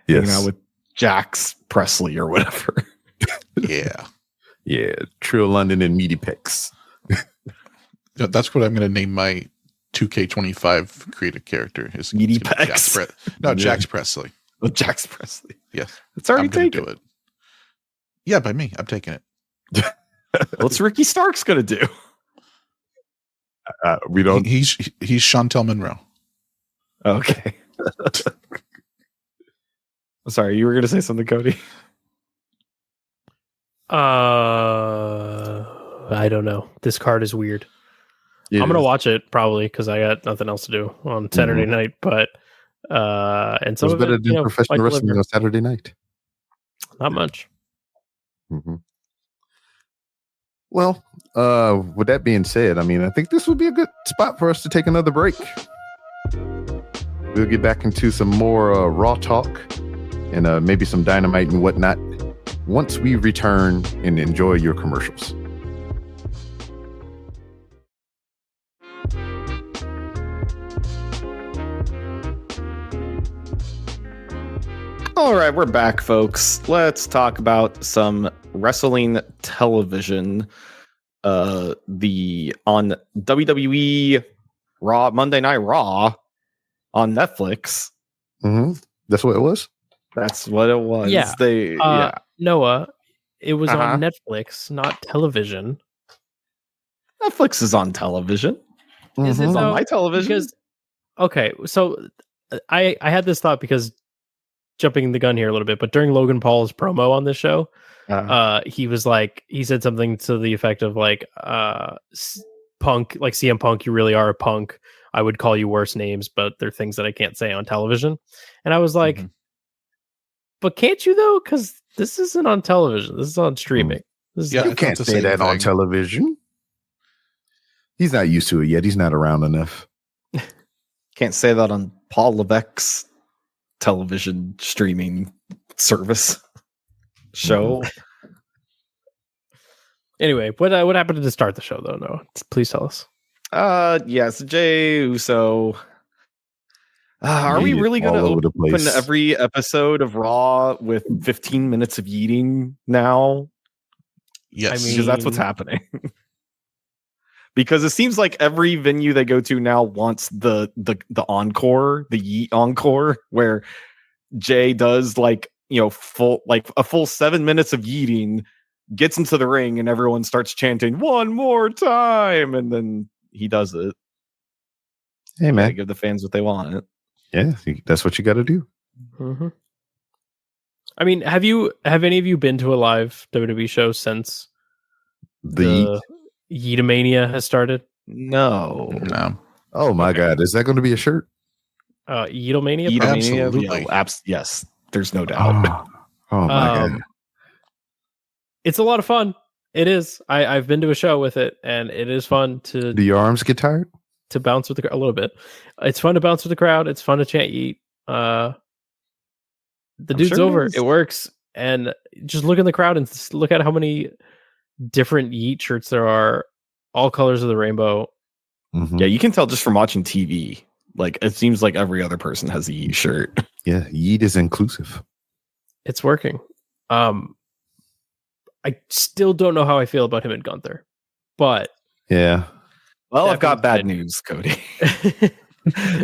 Yes. Hanging out with Jax Presley or whatever. Yeah. Yeah. Trill London and meaty pecs. That's what I'm going to name my 2K25 creative character. Is meaty pecs. Jax Presley. Oh, Jax Presley. Yes. It's already taken. Do it. Yeah, by me. I'm taking it. What's Ricky Starks going to do? We don't. He's Chantel Monroe. Okay. Sorry, you were going to say something, Cody? I don't know. This card is weird. I'm going to watch it probably because I got nothing else to do on Saturday night, but and some it's of better it, than professional wrestling on Saturday night. Not much. Mm-hmm. Well, with that being said, I mean, I think this would be a good spot for us to take another break. We'll get back into some more Raw talk and maybe some Dynamite and whatnot once we return and enjoy your commercials. All right, we're back, folks. Let's talk about some wrestling television. On WWE Raw, Monday Night Raw on Netflix. Mm-hmm. That's what it was? That's what it was. Yeah. Noah, it was on Netflix, not television. Netflix is on television. Is it on my television? Because, okay, so I had this thought because jumping the gun here a little bit, but during Logan Paul's promo on this show, he was like, he said something to the effect of like, Punk, like CM Punk, you really are a punk. I would call you worse names, but they're things that I can't say on television. And I was like, but can't you though? Because this isn't on television. This is on streaming. You can't say that on television. He's not used to it yet. He's not around enough. Can't say that on Paul Levesque's television streaming service show. Anyway, what happened to start the show though? No, please tell us. Yes, Jey Uso. Are we really going to open every episode of Raw with 15 minutes of eating now? Yes, because that's what's happening. Because it seems like every venue they go to now wants the encore, the Yeet encore, where Jay does a full 7 minutes of yeeting, gets into the ring, and everyone starts chanting "one more time," and then he does it. Hey man, give the fans what they want. Yeah, that's what you got to do. Mm-hmm. I mean, have any of you been to a live WWE show since the Yeetamania has started? No. Oh my God, is that going to be a shirt? Yeetamania? Absolutely. Yes, there's no doubt. Oh my God. It's a lot of fun. It is. I've been to a show with it, and it is fun to. Do your arms get tired? To bounce with a little bit. It's fun to bounce with the crowd. It's fun to chant Yeet. The dude's over. It works. And just look in the crowd and look at how many different Yeet shirts there are, all colors of the rainbow. Mm-hmm. Yeah, you can tell just from watching TV. Like, it seems like every other person has a Yeet shirt. Yeah, Yeet is inclusive. It's working. I still don't know how I feel about him and Gunther, but yeah. Well, I've got bad news, Cody.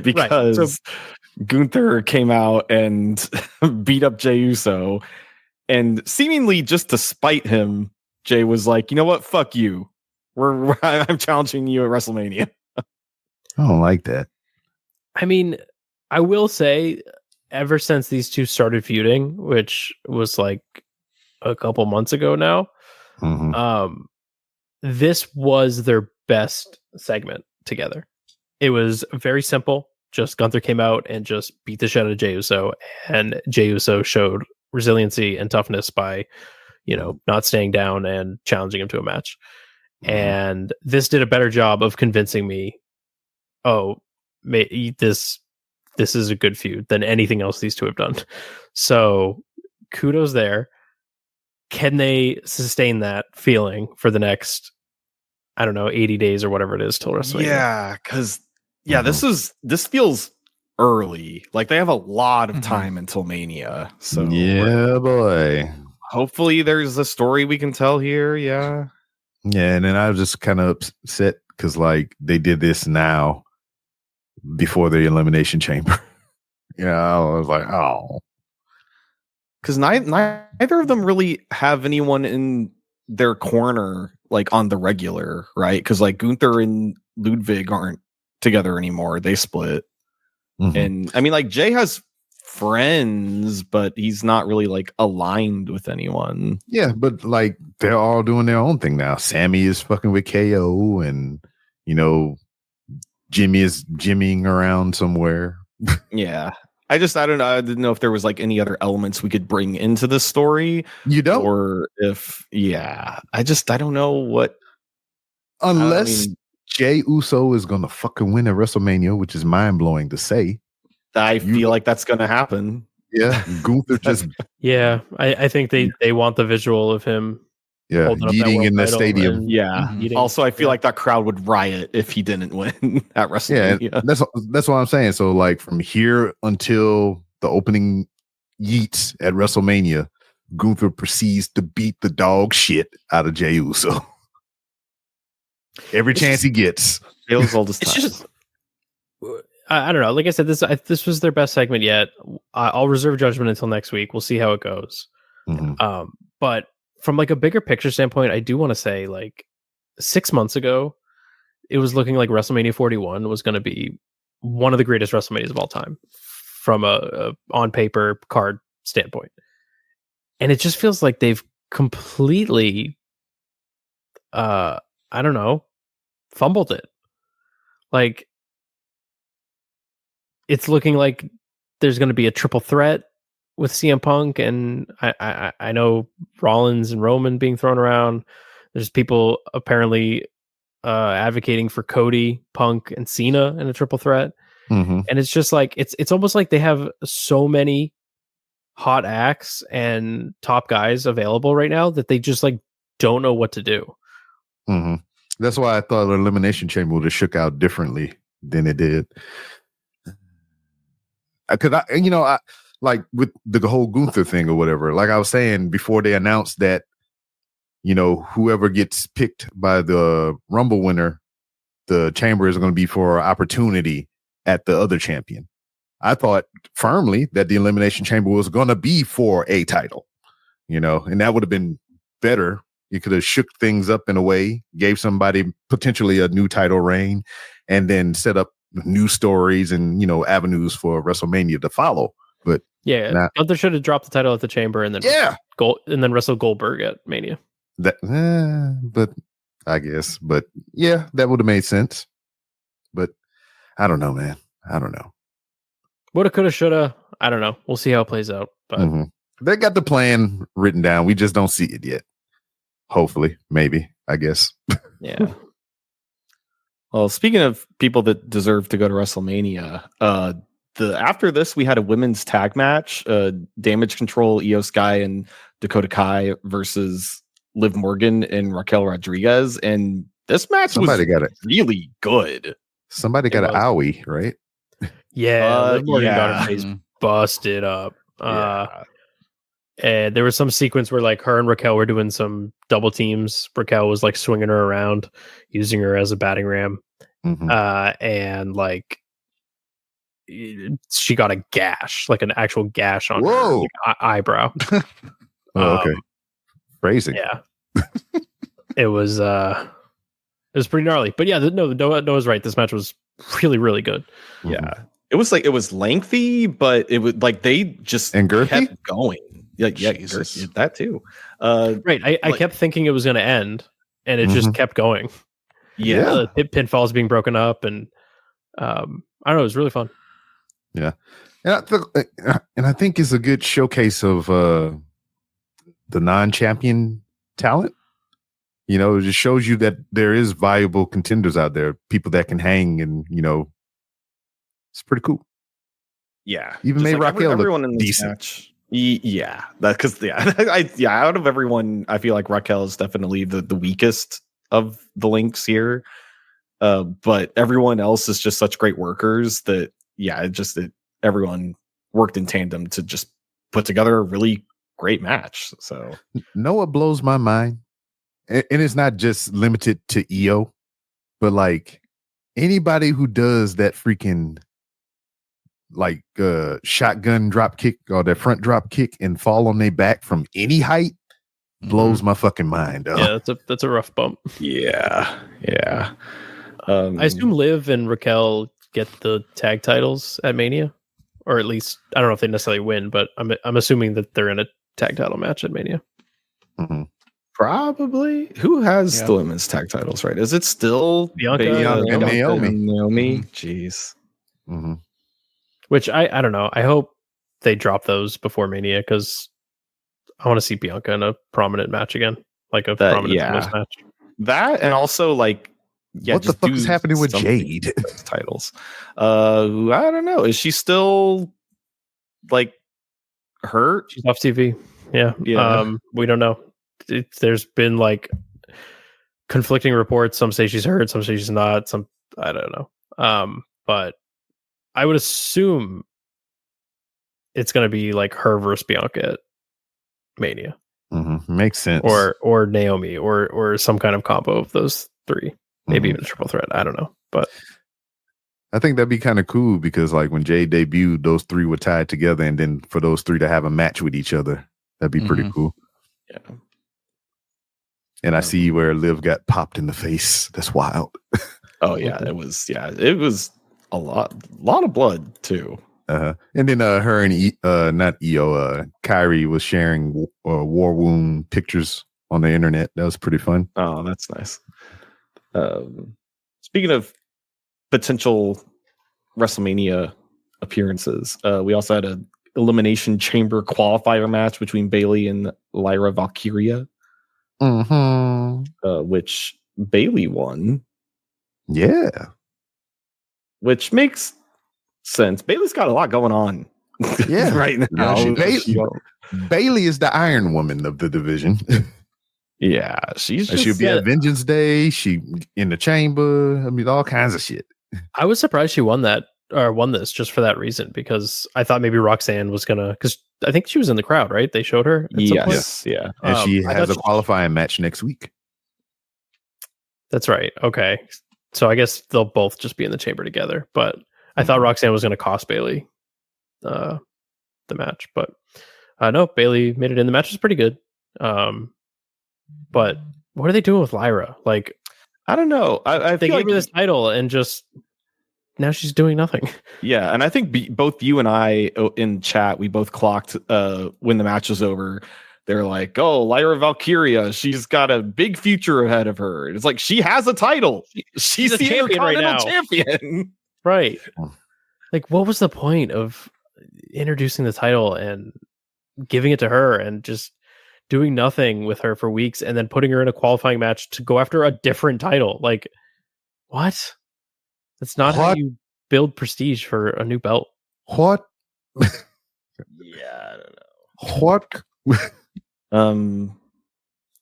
Because Gunther came out and beat up Jey Uso, And seemingly just to spite him, Jay was like, "You know what? Fuck you. I'm challenging you at WrestleMania." I don't like that. I mean, I will say, ever since these two started feuding, which was like a couple months ago now, this was their best segment together. It was very simple. Just Gunther came out and just beat the shit out of Jey Uso, and Jey Uso showed resiliency and toughness by, not staying down and challenging him to a match. And this did a better job of convincing me, this is a good feud than anything else these two have done. So kudos there. Can they sustain that feeling for the next, 80 days or whatever it is till WrestleMania? Yeah, because this feels early. Like they have a lot of time until Mania. So yeah, boy. Hopefully there's a story we can tell here. Yeah. Yeah, and then I was just kind of upset because like they did this now before the Elimination Chamber. I was like, oh. Because neither of them really have anyone in their corner like on the regular, right? Because like Gunther and Ludwig aren't together anymore. They split. And I mean, like Jay has friends, but he's not really like aligned with anyone. Yeah, but like they're all doing their own thing now. Sammy is fucking with KO, and Jimmy is jimmying around somewhere. Yeah. I don't know. I didn't know if there was like any other elements we could bring into the story. You don't? Or if, I don't know what. Unless Jey Uso is going to fucking win at WrestleMania, which is mind blowing to say. I feel like that's going to happen. Yeah. Gunther just. Yeah. I think they want the visual of him. Yeah. Eating in the stadium. Also, I feel like that crowd would riot if he didn't win at WrestleMania. Yeah. That's what I'm saying. So, like, from here until the opening yeets at WrestleMania, Gunther proceeds to beat the dog shit out of Jey Uso. Every chance he gets. Feels old as time. It's just, I don't know. Like I said, this was their best segment yet. I'll reserve judgment until next week. We'll see how it goes. But from like a bigger picture standpoint, I do want to say like 6 months ago, it was looking like WrestleMania 41 was going to be one of the greatest WrestleManias of all time from a on paper card standpoint. And it just feels like they've completely, fumbled it. Like it's looking like there's going to be a triple threat with CM Punk, and I know Rollins and Roman being thrown around. There's people apparently advocating for Cody, Punk, and Cena in a triple threat. And it's just like it's almost like they have so many hot acts and top guys available right now that they just like don't know what to do. That's why I thought the Elimination Chamber would have shook out differently than it did. Because I like with the whole Gunther thing or whatever, like I was saying before they announced that, whoever gets picked by the Rumble winner, the chamber is going to be for opportunity at the other champion. I thought firmly that the Elimination Chamber was going to be for a title, and that would have been better. You could have shook things up in a way, gave somebody potentially a new title reign, and then set up new stories and, avenues for WrestleMania to follow. But Gunther should have dropped the title at the chamber and then wrestled Goldberg at Mania. But I guess, that would have made sense. But I don't know, man. I don't know. Woulda, coulda, shoulda. I don't know. We'll see how it plays out. But they got the plan written down. We just don't see it yet. Hopefully, maybe, I guess. Yeah. Well, speaking of people that deserve to go to WrestleMania, after this we had a women's tag match, Damage Control, Io Sky and Dakota Kai versus Liv Morgan and Raquel Rodriguez, and this match was really good. Somebody got an owie, right? Yeah, Liv Morgan got her face busted up. And there was some sequence where like her and Raquel were doing some double teams. Raquel was like swinging her around, using her as a batting ram. And like she got a gash, like an actual gash on her eyebrow. Okay. Phrasing. Yeah. It was pretty gnarly. But yeah, Noah's right. This match was really, really good. Yeah. It was lengthy, but it was like they just And girthy? kept going. Yeah, Jesus. girthy, that too. Right. I kept thinking it was going to end, and it just kept going. Yeah. Pinfalls being broken up, and I don't know. It was really fun. Yeah. And I think it's a good showcase of the non-champion talent. You know, it just shows you that there is viable contenders out there, people that can hang, and it's pretty cool. Yeah. Even made Raquel everyone look in this decent. match. Yeah. Out of everyone, I feel like Raquel is definitely the weakest of the links here. But everyone else is just such great workers that everyone worked in tandem to just put together a really great match. So Noah blows my mind. And it's not just limited to EO, but like anybody who does that freaking like shotgun drop kick or that front drop kick and fall on their back from any height blows my fucking mind. Yeah, that's a rough bump. yeah. I assume Liv and Raquel get the tag titles at Mania, or at least I don't know if they necessarily win, but I'm assuming that they're in a tag title match at Mania. Probably. Who has the women's tag titles, right? Is it still Bianca and Naomi? Jeez. Which I don't know. I hope they drop those before Mania, because I want to see Bianca in a prominent match again, like a prominent singles match. That, and also like, what the fuck is happening with Jade? Titles. I don't know. Is she still like hurt? She's off TV. Yeah. We don't know. There's been like conflicting reports. Some say she's hurt, some say she's not. Some, I don't know. But I would assume it's going to be like her versus Bianca at Mania. Makes sense. Or Naomi, or some kind of combo of those three. Maybe even a triple threat. I don't know. But I think that'd be kind of cool, because like when Jade debuted, those three were tied together, and then for those three to have a match with each other, that'd be pretty cool. Yeah. And I see where Liv got popped in the face. That's wild. Oh yeah, it was a lot of blood too. And then her and not EO, Kyrie was sharing war wound pictures on the internet. That was pretty fun. Oh, that's nice. Speaking of potential WrestleMania appearances, we also had an Elimination Chamber qualifier match between Bayley and Lyra Valkyria, which Bayley won. Yeah, which makes sense. Bayley's got a lot going on. Yeah, right now. Bayley is the Iron Woman of the division. Yeah, she'll be at Vengeance Day. She in the chamber. I mean, all kinds of shit. I was surprised she won this just for that reason, because I thought maybe Roxanne was gonna, because I think she was in the crowd, right? They showed her. Yes, yeah, and she has a qualifying match next week. That's right. Okay, so I guess they'll both just be in the chamber together. But I thought Roxanne was going to cost Bayley the match, but no, Bayley made it in. The match was pretty good. But what are they doing with Lyra? Like, I don't know. They gave her this title, and just now she's doing nothing. Yeah, and I think both you and I in chat, we both clocked when the match was over. They're like, "Oh, Lyra Valkyria, she's got a big future ahead of her." It's like she has a title. She's the champion right now. Champion, right? Like, what was the point of introducing the title and giving it to her and just doing nothing with her for weeks, and then putting her in a qualifying match to go after a different title? Like, what? That's not how you build prestige for a new belt. What? Yeah, I don't know. What?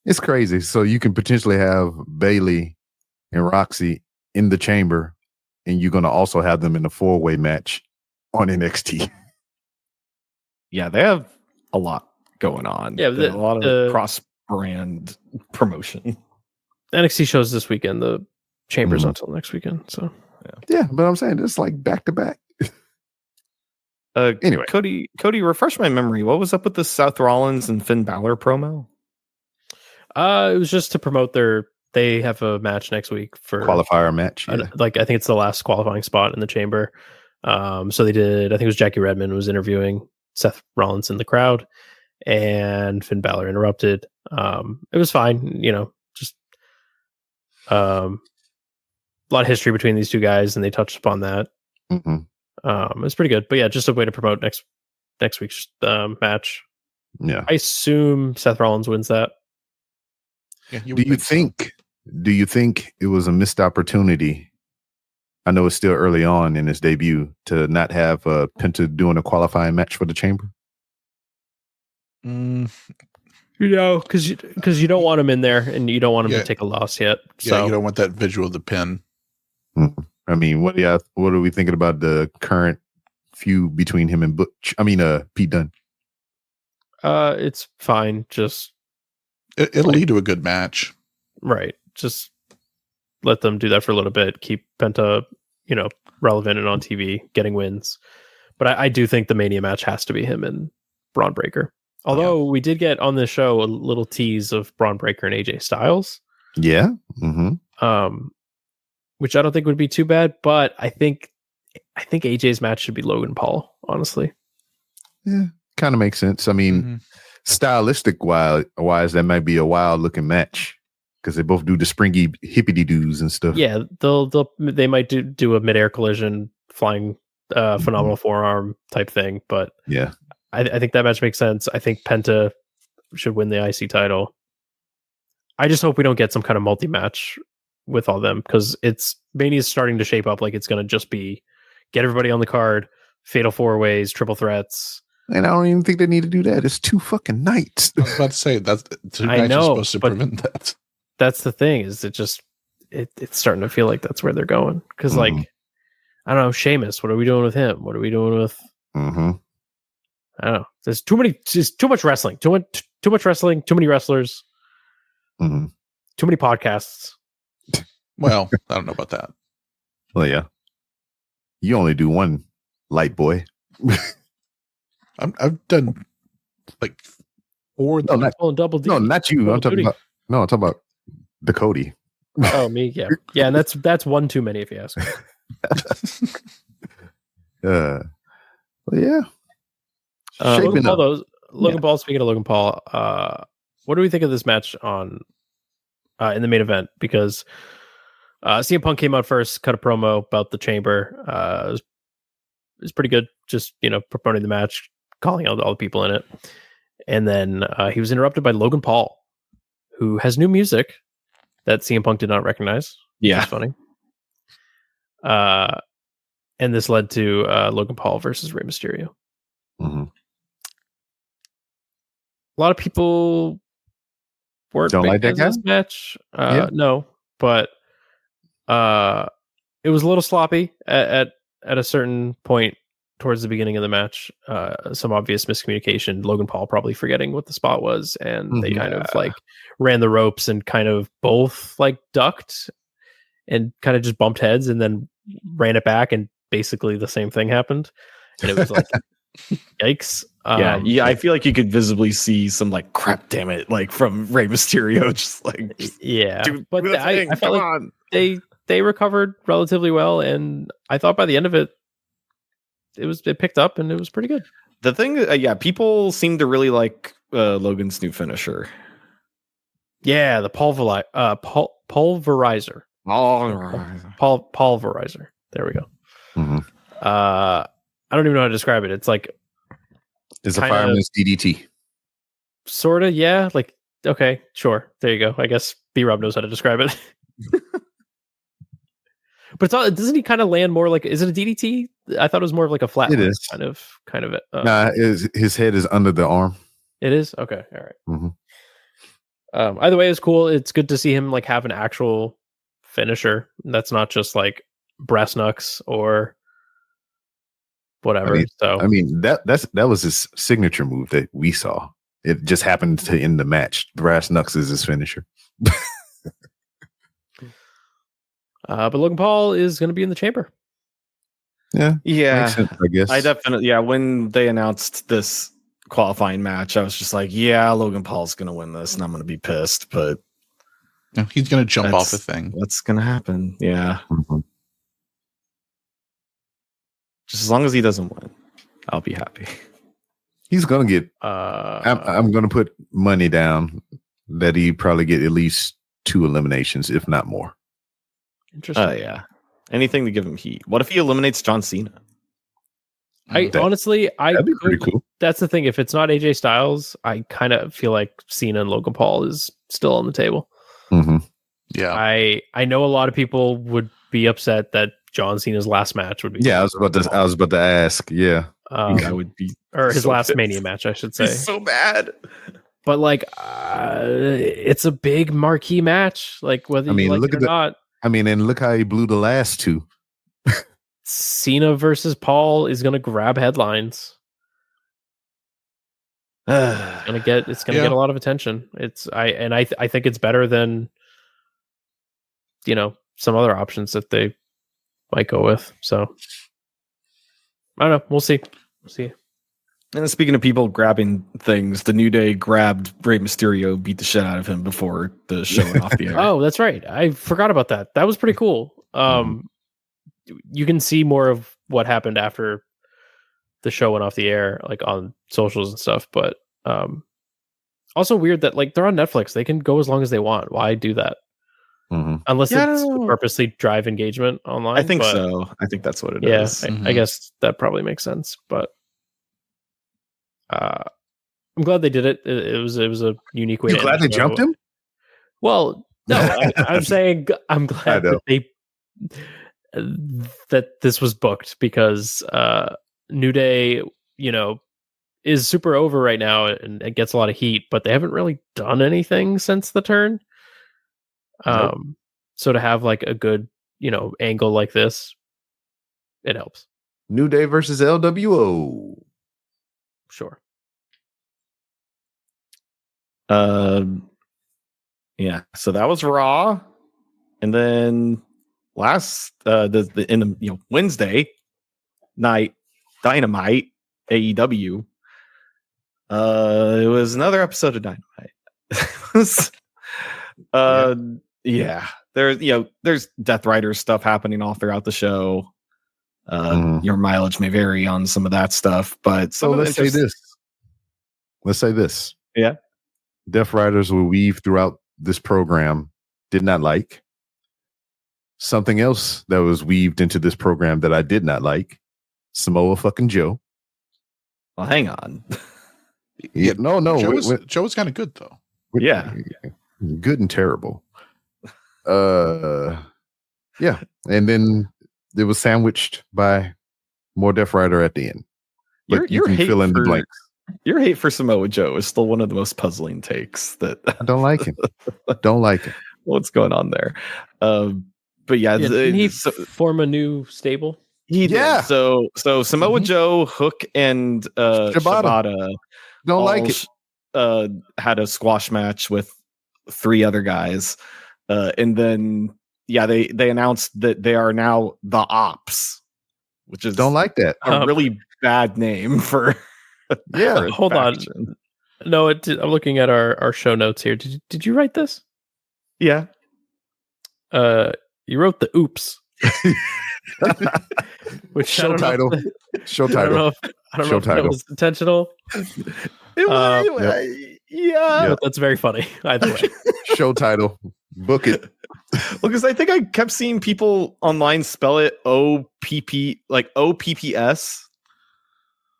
It's crazy. So you can potentially have Bayley and Roxy in the chamber, and you're going to also have them in a 4-way match on NXT. Yeah, they have a lot going on. Yeah, a lot of cross-brand promotion. NXT shows this weekend. The chamber's not until next weekend. So yeah, but I'm saying it's like back to back. Anyway. Cody, refresh my memory. What was up with the Seth Rollins and Finn Balor promo? It was just to promote they have a match next week for Qualifier match. Yeah. I think it's the last qualifying spot in the chamber. So they did, I think it was Jackie Redmond was interviewing Seth Rollins in the crowd, and Finn Balor interrupted. It was fine, just a lot of history between these two guys, and they touched upon that. Mm-hmm. It was pretty good, but yeah, just a way to promote next week's match. Yeah. I assume Seth Rollins wins that. Yeah, Do you think it was a missed opportunity? I know it's still early on in his debut to not have Penta doing a qualifying match for the chamber. Because you don't want him in there, and you don't want him to take a loss yet. So you don't want that visual of the pin. Mm-hmm. I mean, what are we thinking about the current feud between him and Pete Dunne? It's fine. Just it'll lead to a good match, right? Just let them do that for a little bit. Keep Penta, relevant and on TV, getting wins. But I do think the Mania match has to be him and Braun Breaker. Although we did get on this show a little tease of Braun Breaker and AJ Styles. Yeah. Mm-hmm. Which I don't think would be too bad, but I think AJ's match should be Logan Paul, honestly. Yeah, kind of makes sense. I mean, stylistic wise, that might be a wild looking match because they both do the springy hippity doos and stuff. Yeah, they might do a midair collision, flying phenomenal forearm type thing, but yeah, I think that match makes sense. I think Penta should win the IC title. I just hope we don't get some kind of multi-match with all them, because Mania's starting to shape up like it's going to just be get everybody on the card, fatal 4-ways, triple threats. And I don't even think they need to do that. It's 2 fucking nights. I was about to say that's 2 nights are supposed to prevent that. That's the thing, is it's starting to feel like that's where they're going. Because I don't know, Sheamus, what are we doing with him? What are we doing with? Mm-hmm. I don't know. There's too much wrestling. Too much wrestling. Too many wrestlers. Mm-hmm. Too many podcasts. Well, I don't know about that. Well, yeah. You only do one, light boy. I've done like 4. Double D. No, not you. I'm talking about the Cody. Oh, me, yeah, yeah, and that's one too many if you ask me. Well, yeah. Logan Paul. Speaking of Logan Paul, what do we think of this match in the main event? Because CM Punk came out first, cut a promo about the chamber. It was pretty good, just promoting the match, calling out all the people in it, and then he was interrupted by Logan Paul, who has new music that CM Punk did not recognize. Yeah, it's funny. And this led to Logan Paul versus Rey Mysterio. Mm-hmm. A lot of people don't like that this match. No, but it was a little sloppy at a certain point towards the beginning of the match. Some obvious miscommunication. Logan Paul probably forgetting what the spot was, and they kind of ran the ropes and kind of both ducked and kind of just bumped heads, and then ran it back, and basically the same thing happened. And it was like, yikes. Yeah, I feel like you could visibly see some crap, damn it, from Rey Mysterio, but I felt like they recovered relatively well, and I thought by the end of it, it picked up and it was pretty good. The thing, people seem to really like Logan's new finisher. Yeah, the pulverizer. Pulverizer. There we go. Mm-hmm. I don't even know how to describe it. It's it's a fireman's DDT. Sorta, yeah. Okay, sure. There you go. I guess B-Rob knows how to describe it. But doesn't he kind of land more is it a DDT? I thought it was more of a flat. It is kind of. Nah, his head is under the arm. It is? Okay, all right. Mm-hmm. Either way, it's cool. It's good to see him have an actual finisher. That's not just brass knucks or whatever. That was his signature move that we saw. It just happened to end the match. Brass knucks is his finisher. But Logan Paul is going to be in the chamber. Yeah. Yeah. Makes sense, I guess. I definitely, when they announced this qualifying match, I was just like, yeah, Logan Paul's going to win this and I'm going to be pissed, but No, he's going to jump off the thing. What's going to happen? Yeah. Mhm. Just as long as he doesn't win, I'll be happy. He's gonna get. Uh, I'm gonna put money down that he probably get at least 2 eliminations, if not more. Interesting. Yeah. Anything to give him heat. What if he eliminates John Cena? Honestly, That'd be pretty cool. That's the thing. If it's not AJ Styles, I kind of feel like Cena and Logan Paul is still on the table. Mm-hmm. Yeah. I know a lot of people would be upset that John Cena's last match would be. Yeah, I was about to ask. Yeah, That would be, or his so last pissed. Mania match, I should say. so bad. But like, it's a big marquee match. Like whether you like it or not. I mean, and look how he blew the last 2. Cena versus Paul is gonna grab headlines. It's gonna get a lot of attention. I think it's better than some other options that they might go with. So I don't know. We'll see. And speaking of people grabbing things, the New Day grabbed Rey Mysterio, beat the shit out of him before the show went off the air. Oh, that's right. I forgot about that. That was pretty cool. You can see more of what happened after the show went off the air, like on socials and stuff. But also weird that like they're on Netflix. They can go as long as they want. Why do that? Mm-hmm. Unless it's to purposely drive engagement online. I think so. I think that's what it is. I guess that probably makes sense. But I'm glad they did it. It was a unique way. You glad they jumped him? Well, no, I'm saying I'm glad that this was booked because New Day, is super over right now and it gets a lot of heat, but they haven't really done anything since the turn. So to have like a good, angle like this, it helps. New Day versus LWO. Sure. Yeah. So that was Raw, and then Wednesday night Dynamite AEW. It was another episode of Dynamite. Yeah. There's Death Rider stuff happening all throughout the show. Your mileage may vary on some of that stuff, but let's say this. Yeah. Death Riders will weave throughout this program. Did not like. Something else that was weaved into this program that I did not like. Samoa fucking Joe. Well, hang on. Yeah, no. Joe was kind of good though. Yeah. Good and terrible. Yeah. And then it was sandwiched by more Death Rider at the end. But you can fill in the blanks. Your hate for Samoa Joe is still one of the most puzzling takes that I don't like him. Don't like him. What's going on there? But didn't he form a new stable? He did. So Samoa Joe, Hook, and Shibata don't like it. Had a squash match with 3 other guys, and then they announced that they are now the Ops, which is don't like that. A really bad name for. Yeah, hold on. No, I'm looking at our show notes here. Did you write this? Yeah. You wrote the oops. Which show title. I don't know if that was intentional. Yeah. But that's very funny. Either way. Show title. Book it. Well, because I think I kept seeing people online spell it OPP, like OPPS.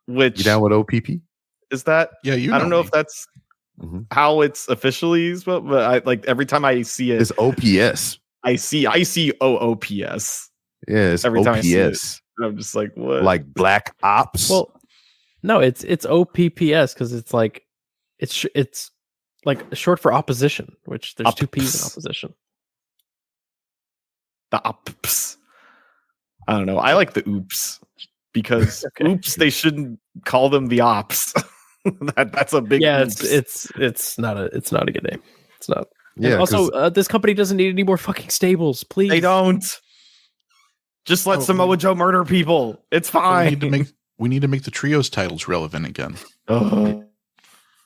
Which you down with OPP? Is that? Yeah, I don't know if that's how it's officially spelled, but I like every time I see it, it's OPS. I see OOPS. Yeah, it's every OPS. time I see it, I'm just like, what? Like Black Ops? Well, no, it's OPPS because it's like it's like short for opposition, which there's 2 P's in opposition. The ops. I don't know. I like the oops. Because oops, they shouldn't call them the Ops. That's a big oops. It's not a good name. It's not. Yeah. And also, this company doesn't need any more fucking stables, please. They don't. Just let Samoa Joe murder people. It's We fine. need to make the trios titles relevant again.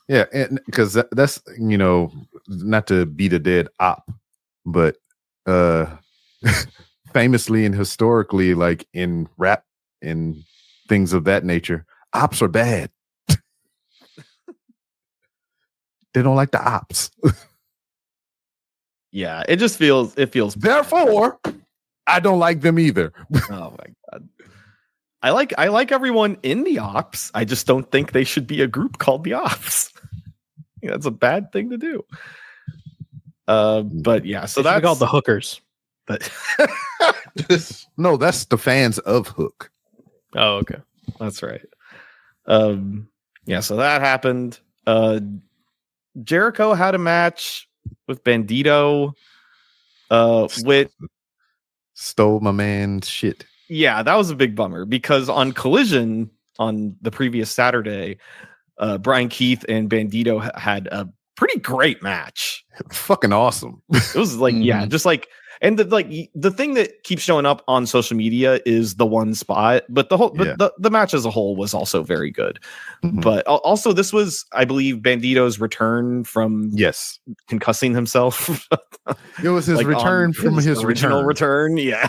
Yeah, and because that's not to beat a dead op, but famously and historically, like in rap and things of that nature, ops are bad. They don't like the ops. Yeah, it feels Therefore, I don't like them either. Oh my god. I like everyone in the ops. I just don't think they should be a group called the ops. That's a bad thing to do. But yeah, so that's called the hookers. But No, that's the fans of Hook. Oh, okay. that's right. Yeah, so that happened. Jericho had a match with Bandito. With Stole my man's shit. Yeah, that was a big bummer because on Collision on the previous Saturday, Brian Keith and Bandito had a pretty great match. Fucking awesome. It was like, yeah, just like, and the thing that keeps showing up on social media is the one spot, but the match as a whole was also very good. Mhm. But also, this was, I believe, Bandito's return from concussing himself. It was his return from his original return. Yeah.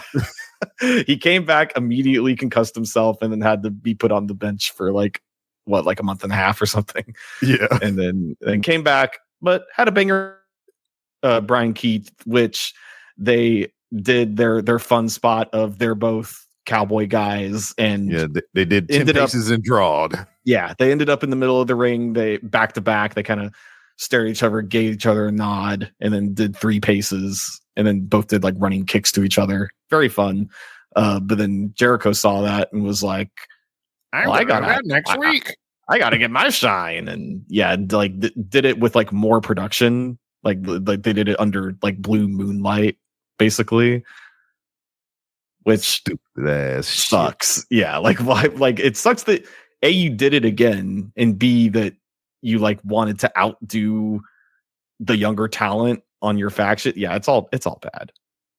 He came back, immediately concussed himself, and then had to be put on the bench for like a month and a half or something. Yeah. And then came back, but had a banger, Brian Keith, which they did their fun spot of they're both cowboy guys, and they did 10 paces and drawed. Yeah, they ended up in the middle of the ring. They back to back. They kind of stared at each other, gave each other a nod, and then did 3 paces, and then both did like running kicks to each other. Very fun. But then Jericho saw that and was like, I got that next week. I got to get my shine. And yeah, like did it with like more production. Like they did it under like blue moonlight, basically. Which stupid ass sucks. Shit. Yeah, like why? Like it sucks that A, you did it again, and B, that you like wanted to outdo the younger talent on your faction. Yeah, it's all bad.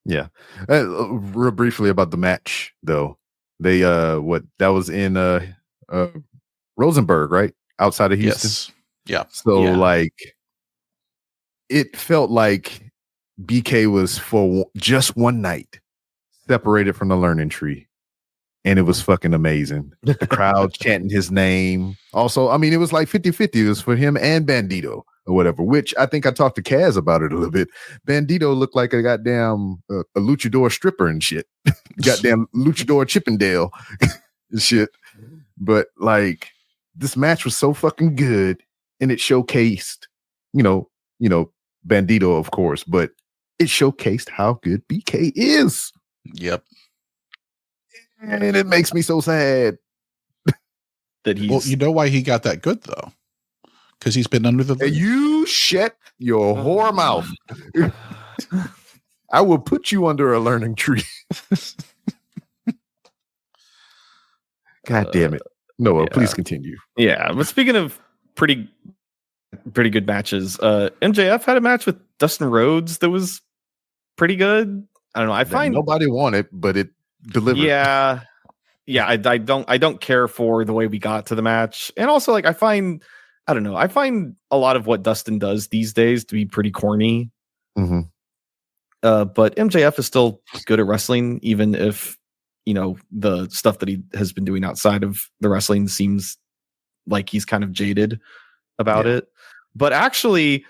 Yeah. Real briefly about the match though. They that was in Rosenberg, right? Outside of Houston. Yes. Yeah. So like it felt like BK was for just one night separated from the learning tree. And it was fucking amazing. The crowd chanting his name. Also, I mean, it was like 50-50. It was for him and Bandito or whatever, which I think I talked to Kaz about it a little bit. Bandito looked like a goddamn a luchador stripper and shit. Goddamn luchador Chippendale and shit. But like this match was so fucking good, and it showcased, Bandito, of course, but it showcased how good BK is. Yep. And it makes me so sad that he's. Well, you know why he got that good though? Because he's been under the. Hey, you shut your whore mouth. I will put you under a learning tree. God damn it. Noah, please continue. Yeah, but speaking of pretty good matches, MJF had a match with Dustin Rhodes that was pretty good. I don't know. I find nobody won it, but it delivered. Yeah. I don't care for the way we got to the match. And also like I find a lot of what Dustin does these days to be pretty corny. Mm-hmm. But MJF is still good at wrestling, even if the stuff that he has been doing outside of the wrestling seems like he's kind of jaded about it. But actually,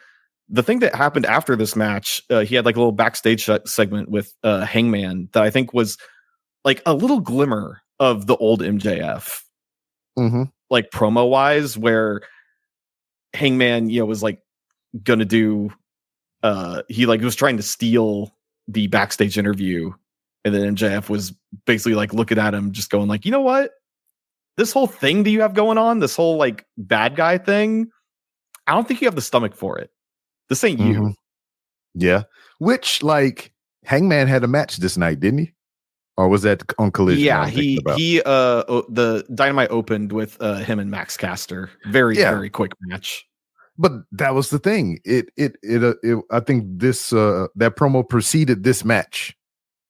the thing that happened after this match, he had like a little backstage segment with Hangman that I think was like a little glimmer of the old MJF, like promo wise, where Hangman, was like gonna do, he like was trying to steal the backstage interview, and then MJF was basically like looking at him, just going like, you know what, this whole thing that you have going on, this whole like bad guy thing, I don't think you have the stomach for it. This ain't you. Yeah. Which like Hangman had a match this night, didn't he? Or was that on Collision? Yeah, he the Dynamite opened with him and Max Caster. Very quick match. But that was the thing. It I think this that promo preceded this match,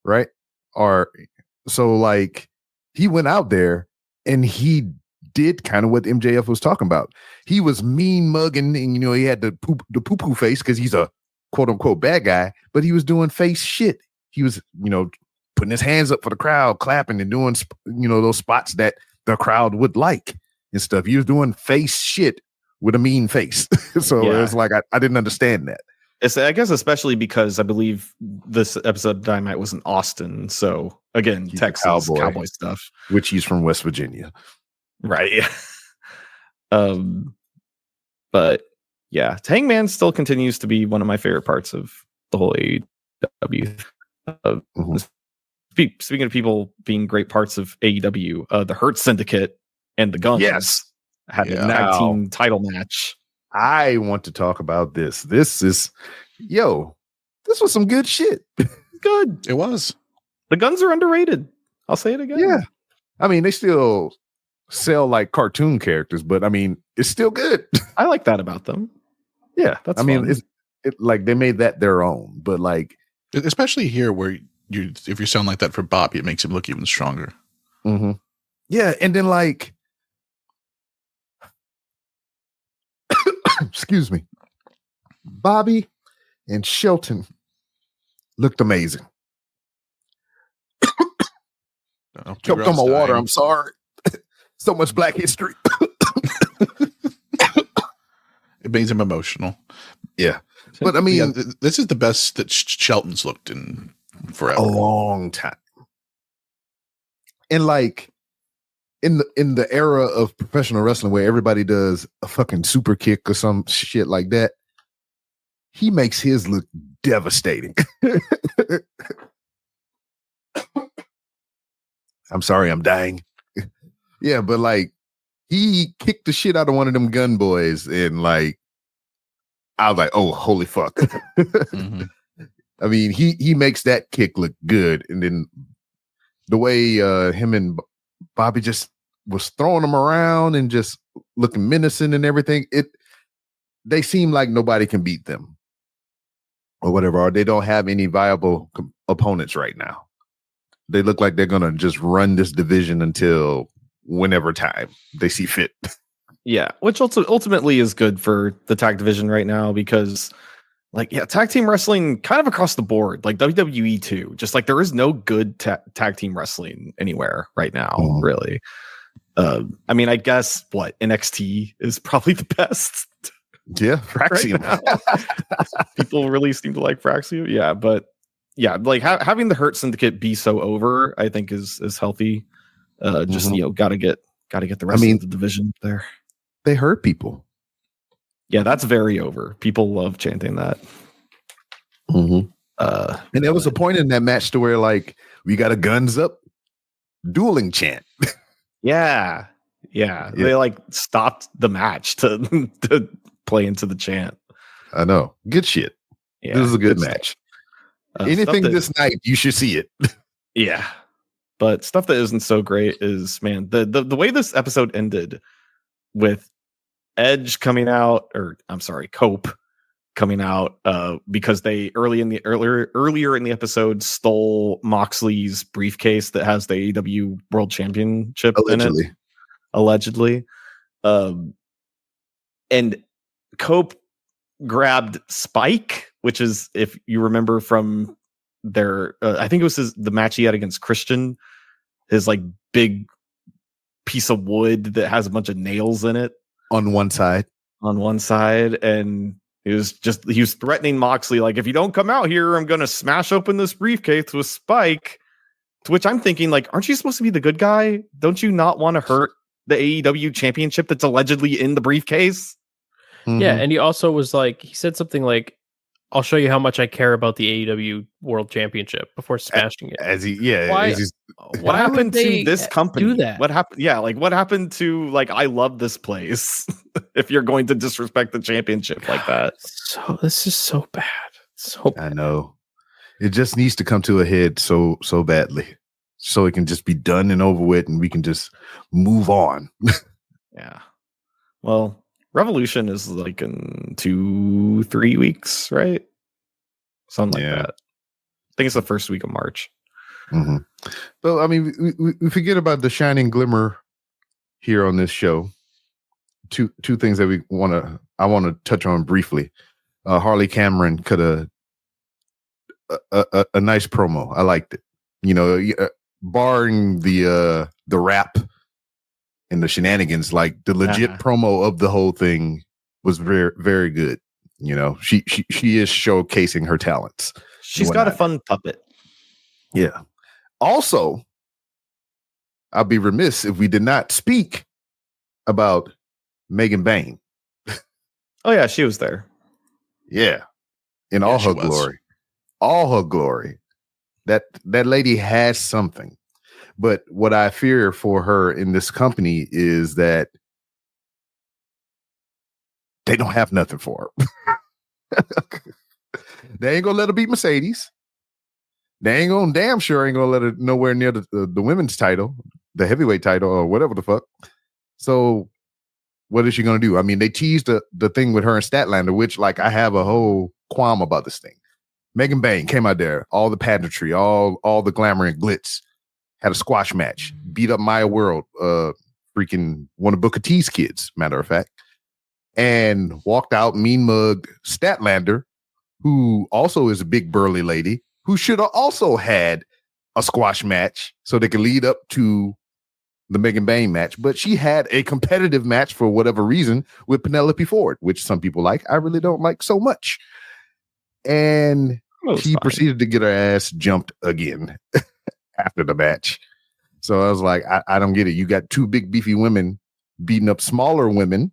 right? Or So like he went out there and he did kind of what MJF was talking about. He was mean mugging, and he had the poo face because he's a quote unquote bad guy, but he was doing face shit. He was, putting his hands up for the crowd, clapping and doing, those spots that the crowd would like and stuff. He was doing face shit with a mean face. So it was like I didn't understand that. I guess especially because I believe this episode of Dynamite was in Austin. So again, He's Texas cowboy stuff, which he's from West Virginia, right? But yeah, Hangman still continues to be one of my favorite parts of the whole AEW. Speaking of people being great parts of AEW, the Hurt Syndicate and the Guns had a tag team title match. I want to talk about this. This was some good shit. Good. It was. The Guns are underrated. I'll say it again. Yeah. I mean, they still sell like cartoon characters, but I mean, it's still good. I like that about them. Yeah. That's mean, fun. it's like they made that their own, but like, especially here where if you sound like that for Bobby, it makes him look even stronger. Mm-hmm. Yeah. And then like, excuse me, Bobby and Shelton looked amazing. Choked on my water. I'm sorry. So much Black history. It makes him emotional. Yeah. But I mean, this is the best that Shelton's looked in forever. A long time. And like in the era of professional wrestling where everybody does a fucking super kick or some shit like that, he makes his look devastating. I'm sorry, I'm dying. Yeah, but like he kicked the shit out of one of them gun boys, and like I was like, oh, holy fuck. Mm-hmm. I mean, he makes that kick look good, and then the way him and Bobby just was throwing them around and just looking menacing and everything, they seem like nobody can beat them or whatever, or they don't have any viable opponents right now. They look like they're gonna just run this division until whenever time they see fit. Yeah, which also ultimately is good for the tag division right now because, like, tag team wrestling kind of across the board, like WWE too. Just like there is no good tag team wrestling anywhere right now, really. I mean, I guess NXT is probably the best. Yeah, Fraxium. Right. People really seem to like Fraxium. Yeah, but yeah, like having the Hurt Syndicate be so over, I think is healthy. Just gotta get the rest of the division there. They hurt people. Yeah, that's very over. People love chanting that. Mm-hmm. And there was a point in that match to where like we got a guns up dueling chant. Yeah. They like stopped the match to play into the chant. I know. Good shit. Yeah, this is a good match. Anything this night, you should see it. Yeah. But stuff that isn't so great is, man, the way this episode ended with Edge coming out, or I'm sorry, Cope coming out, because they earlier in the episode stole Moxley's briefcase that has the AEW World Championship in it. Allegedly. And Cope grabbed Spike, which is, if you remember from their, I think it was the match he had against Christian, his like big piece of wood that has a bunch of nails in it on one side, and he was threatening Moxley, like, if you don't come out here, I'm gonna smash open this briefcase with Spike. To which I'm thinking, like, aren't you supposed to be the good guy? Don't you not want to hurt the AEW championship that's allegedly in the briefcase? Mm-hmm. Yeah, and he also was like, he said something like, I'll show you how much I care about the AEW World Championship before smashing it. What happened to this company? Do that? What happened? Yeah, like what happened to like I love this place? If you're going to disrespect the championship like that, so this is so bad. So bad. I know it just needs to come to a head so badly, so it can just be done and over with, and we can just move on. Yeah. Well, Revolution is like in 2-3 weeks, right? Something like that. I think it's the first week of March. Mm-hmm. So, I mean, we forget about the shining glimmer here on this show. Two things that I want to touch on briefly. Harley Cameron cut a nice promo. I liked it. You know, barring the rap and the shenanigans, like the legit promo of the whole thing was very, very good. You know, she is showcasing her talents. She's got a fun puppet. Yeah. Also, I'll be remiss if we did not speak about Megan Bain. Oh yeah, she was there. Yeah. In all her glory. All her glory. That lady has something. But what I fear for her in this company is that they don't have nothing for her. They ain't gonna let her beat Mercedes. They ain't gonna damn sure ain't gonna let her nowhere near the women's title, the heavyweight title, or whatever the fuck. So what is she gonna do? I mean, they teased the thing with her and Statlander, which like I have a whole qualm about this thing. Megan Bain came out there, all the pageantry, all the glamour and glitz, had a squash match, beat up Maya World, freaking one of Booker T's kids, matter of fact, and walked out, mean mugged Statlander, who also is a big burly lady, who should have also had a squash match so they could lead up to the Megan Bain match. But she had a competitive match for whatever reason with Penelope Ford, which some people like. I really don't like so much. And she proceeded to get her ass jumped again after the match. So I was like, I don't get it. You got two big beefy women beating up smaller women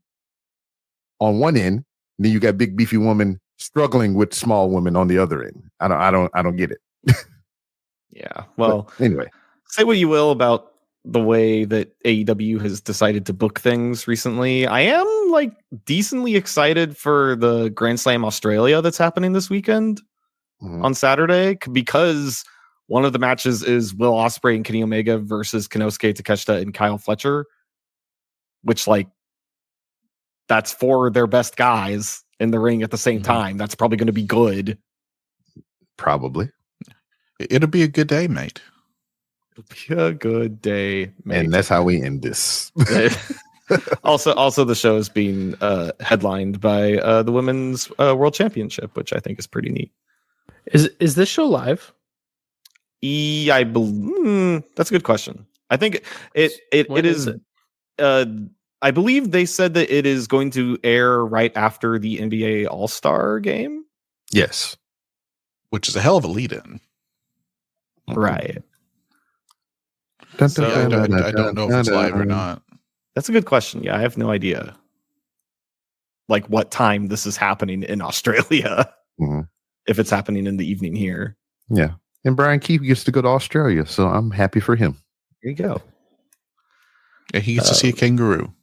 on one end, and then you got big beefy women struggling with small women on the other end. I don't get it. Yeah. Well, but anyway, say what you will about the way that AEW has decided to book things recently. I am like decently excited for the Grand Slam Australia that's happening this weekend on Saturday, because one of the matches is Will Ospreay and Kenny Omega versus Konosuke Takeshita and Kyle Fletcher, which like that's four of their best guys in the ring at the same time. That's probably going to be good. Probably. It'll be a good day, mate. It'll be a good day, mate. And that's how we end this. Also, the show is being headlined by the Women's World Championship, which I think is pretty neat. Is this show live? I believe that's a good question. I think it is. I believe they said that it is going to air right after the NBA All-Star game. Yes, which is a hell of a lead-in. Right. So I don't know if it's live or not. That's a good question. Yeah, I have no idea. Like what time this is happening in Australia. If it's happening in the evening here. Yeah. And Brian Keefe gets to go to Australia, so I'm happy for him. There you go. Yeah, he gets to see a kangaroo.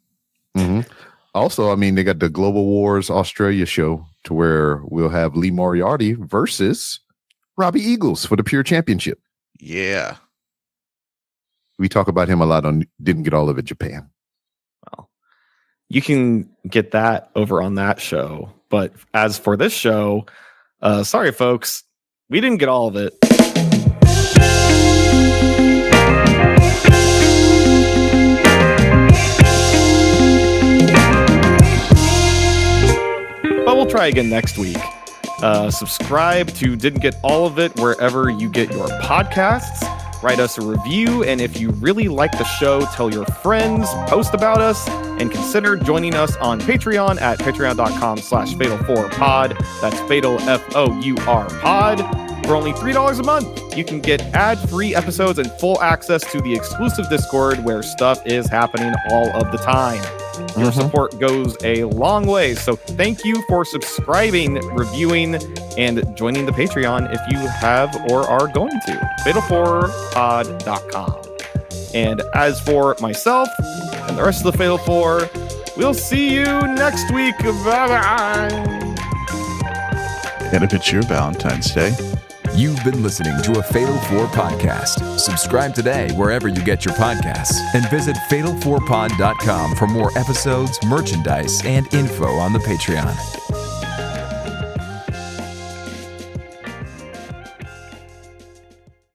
Also, I mean, they got the Global Wars Australia show to where we'll have Lee Moriarty versus Robbie Eagles for the Pure Championship. Yeah. We talk about him a lot on Didn't Get All of It Japan. Well, you can get that over on that show. But as for this show, sorry, folks, we didn't get all of it. But we'll try again next week. Subscribe to Didn't Get All of It wherever you get your podcasts. Write us a review, and if you really like the show, tell your friends, post about us, and consider joining us on Patreon at patreon.com/Fatal4Pod. That's Fatal FOUR Pod. For only $3 a month, you can get ad-free episodes and full access to the exclusive Discord where stuff is happening all of the time. Your support goes a long way, so thank you for subscribing, reviewing, and joining the Patreon if you have or are going to. Fatal4pod.com. And as for myself and the rest of the Fatal 4, we'll see you next week. Bye-bye. And if it's your Valentine's Day. You've been listening to a Fatal 4 podcast. Subscribe today wherever you get your podcasts and visit fatal4pod.com for more episodes, merchandise, and info on the Patreon.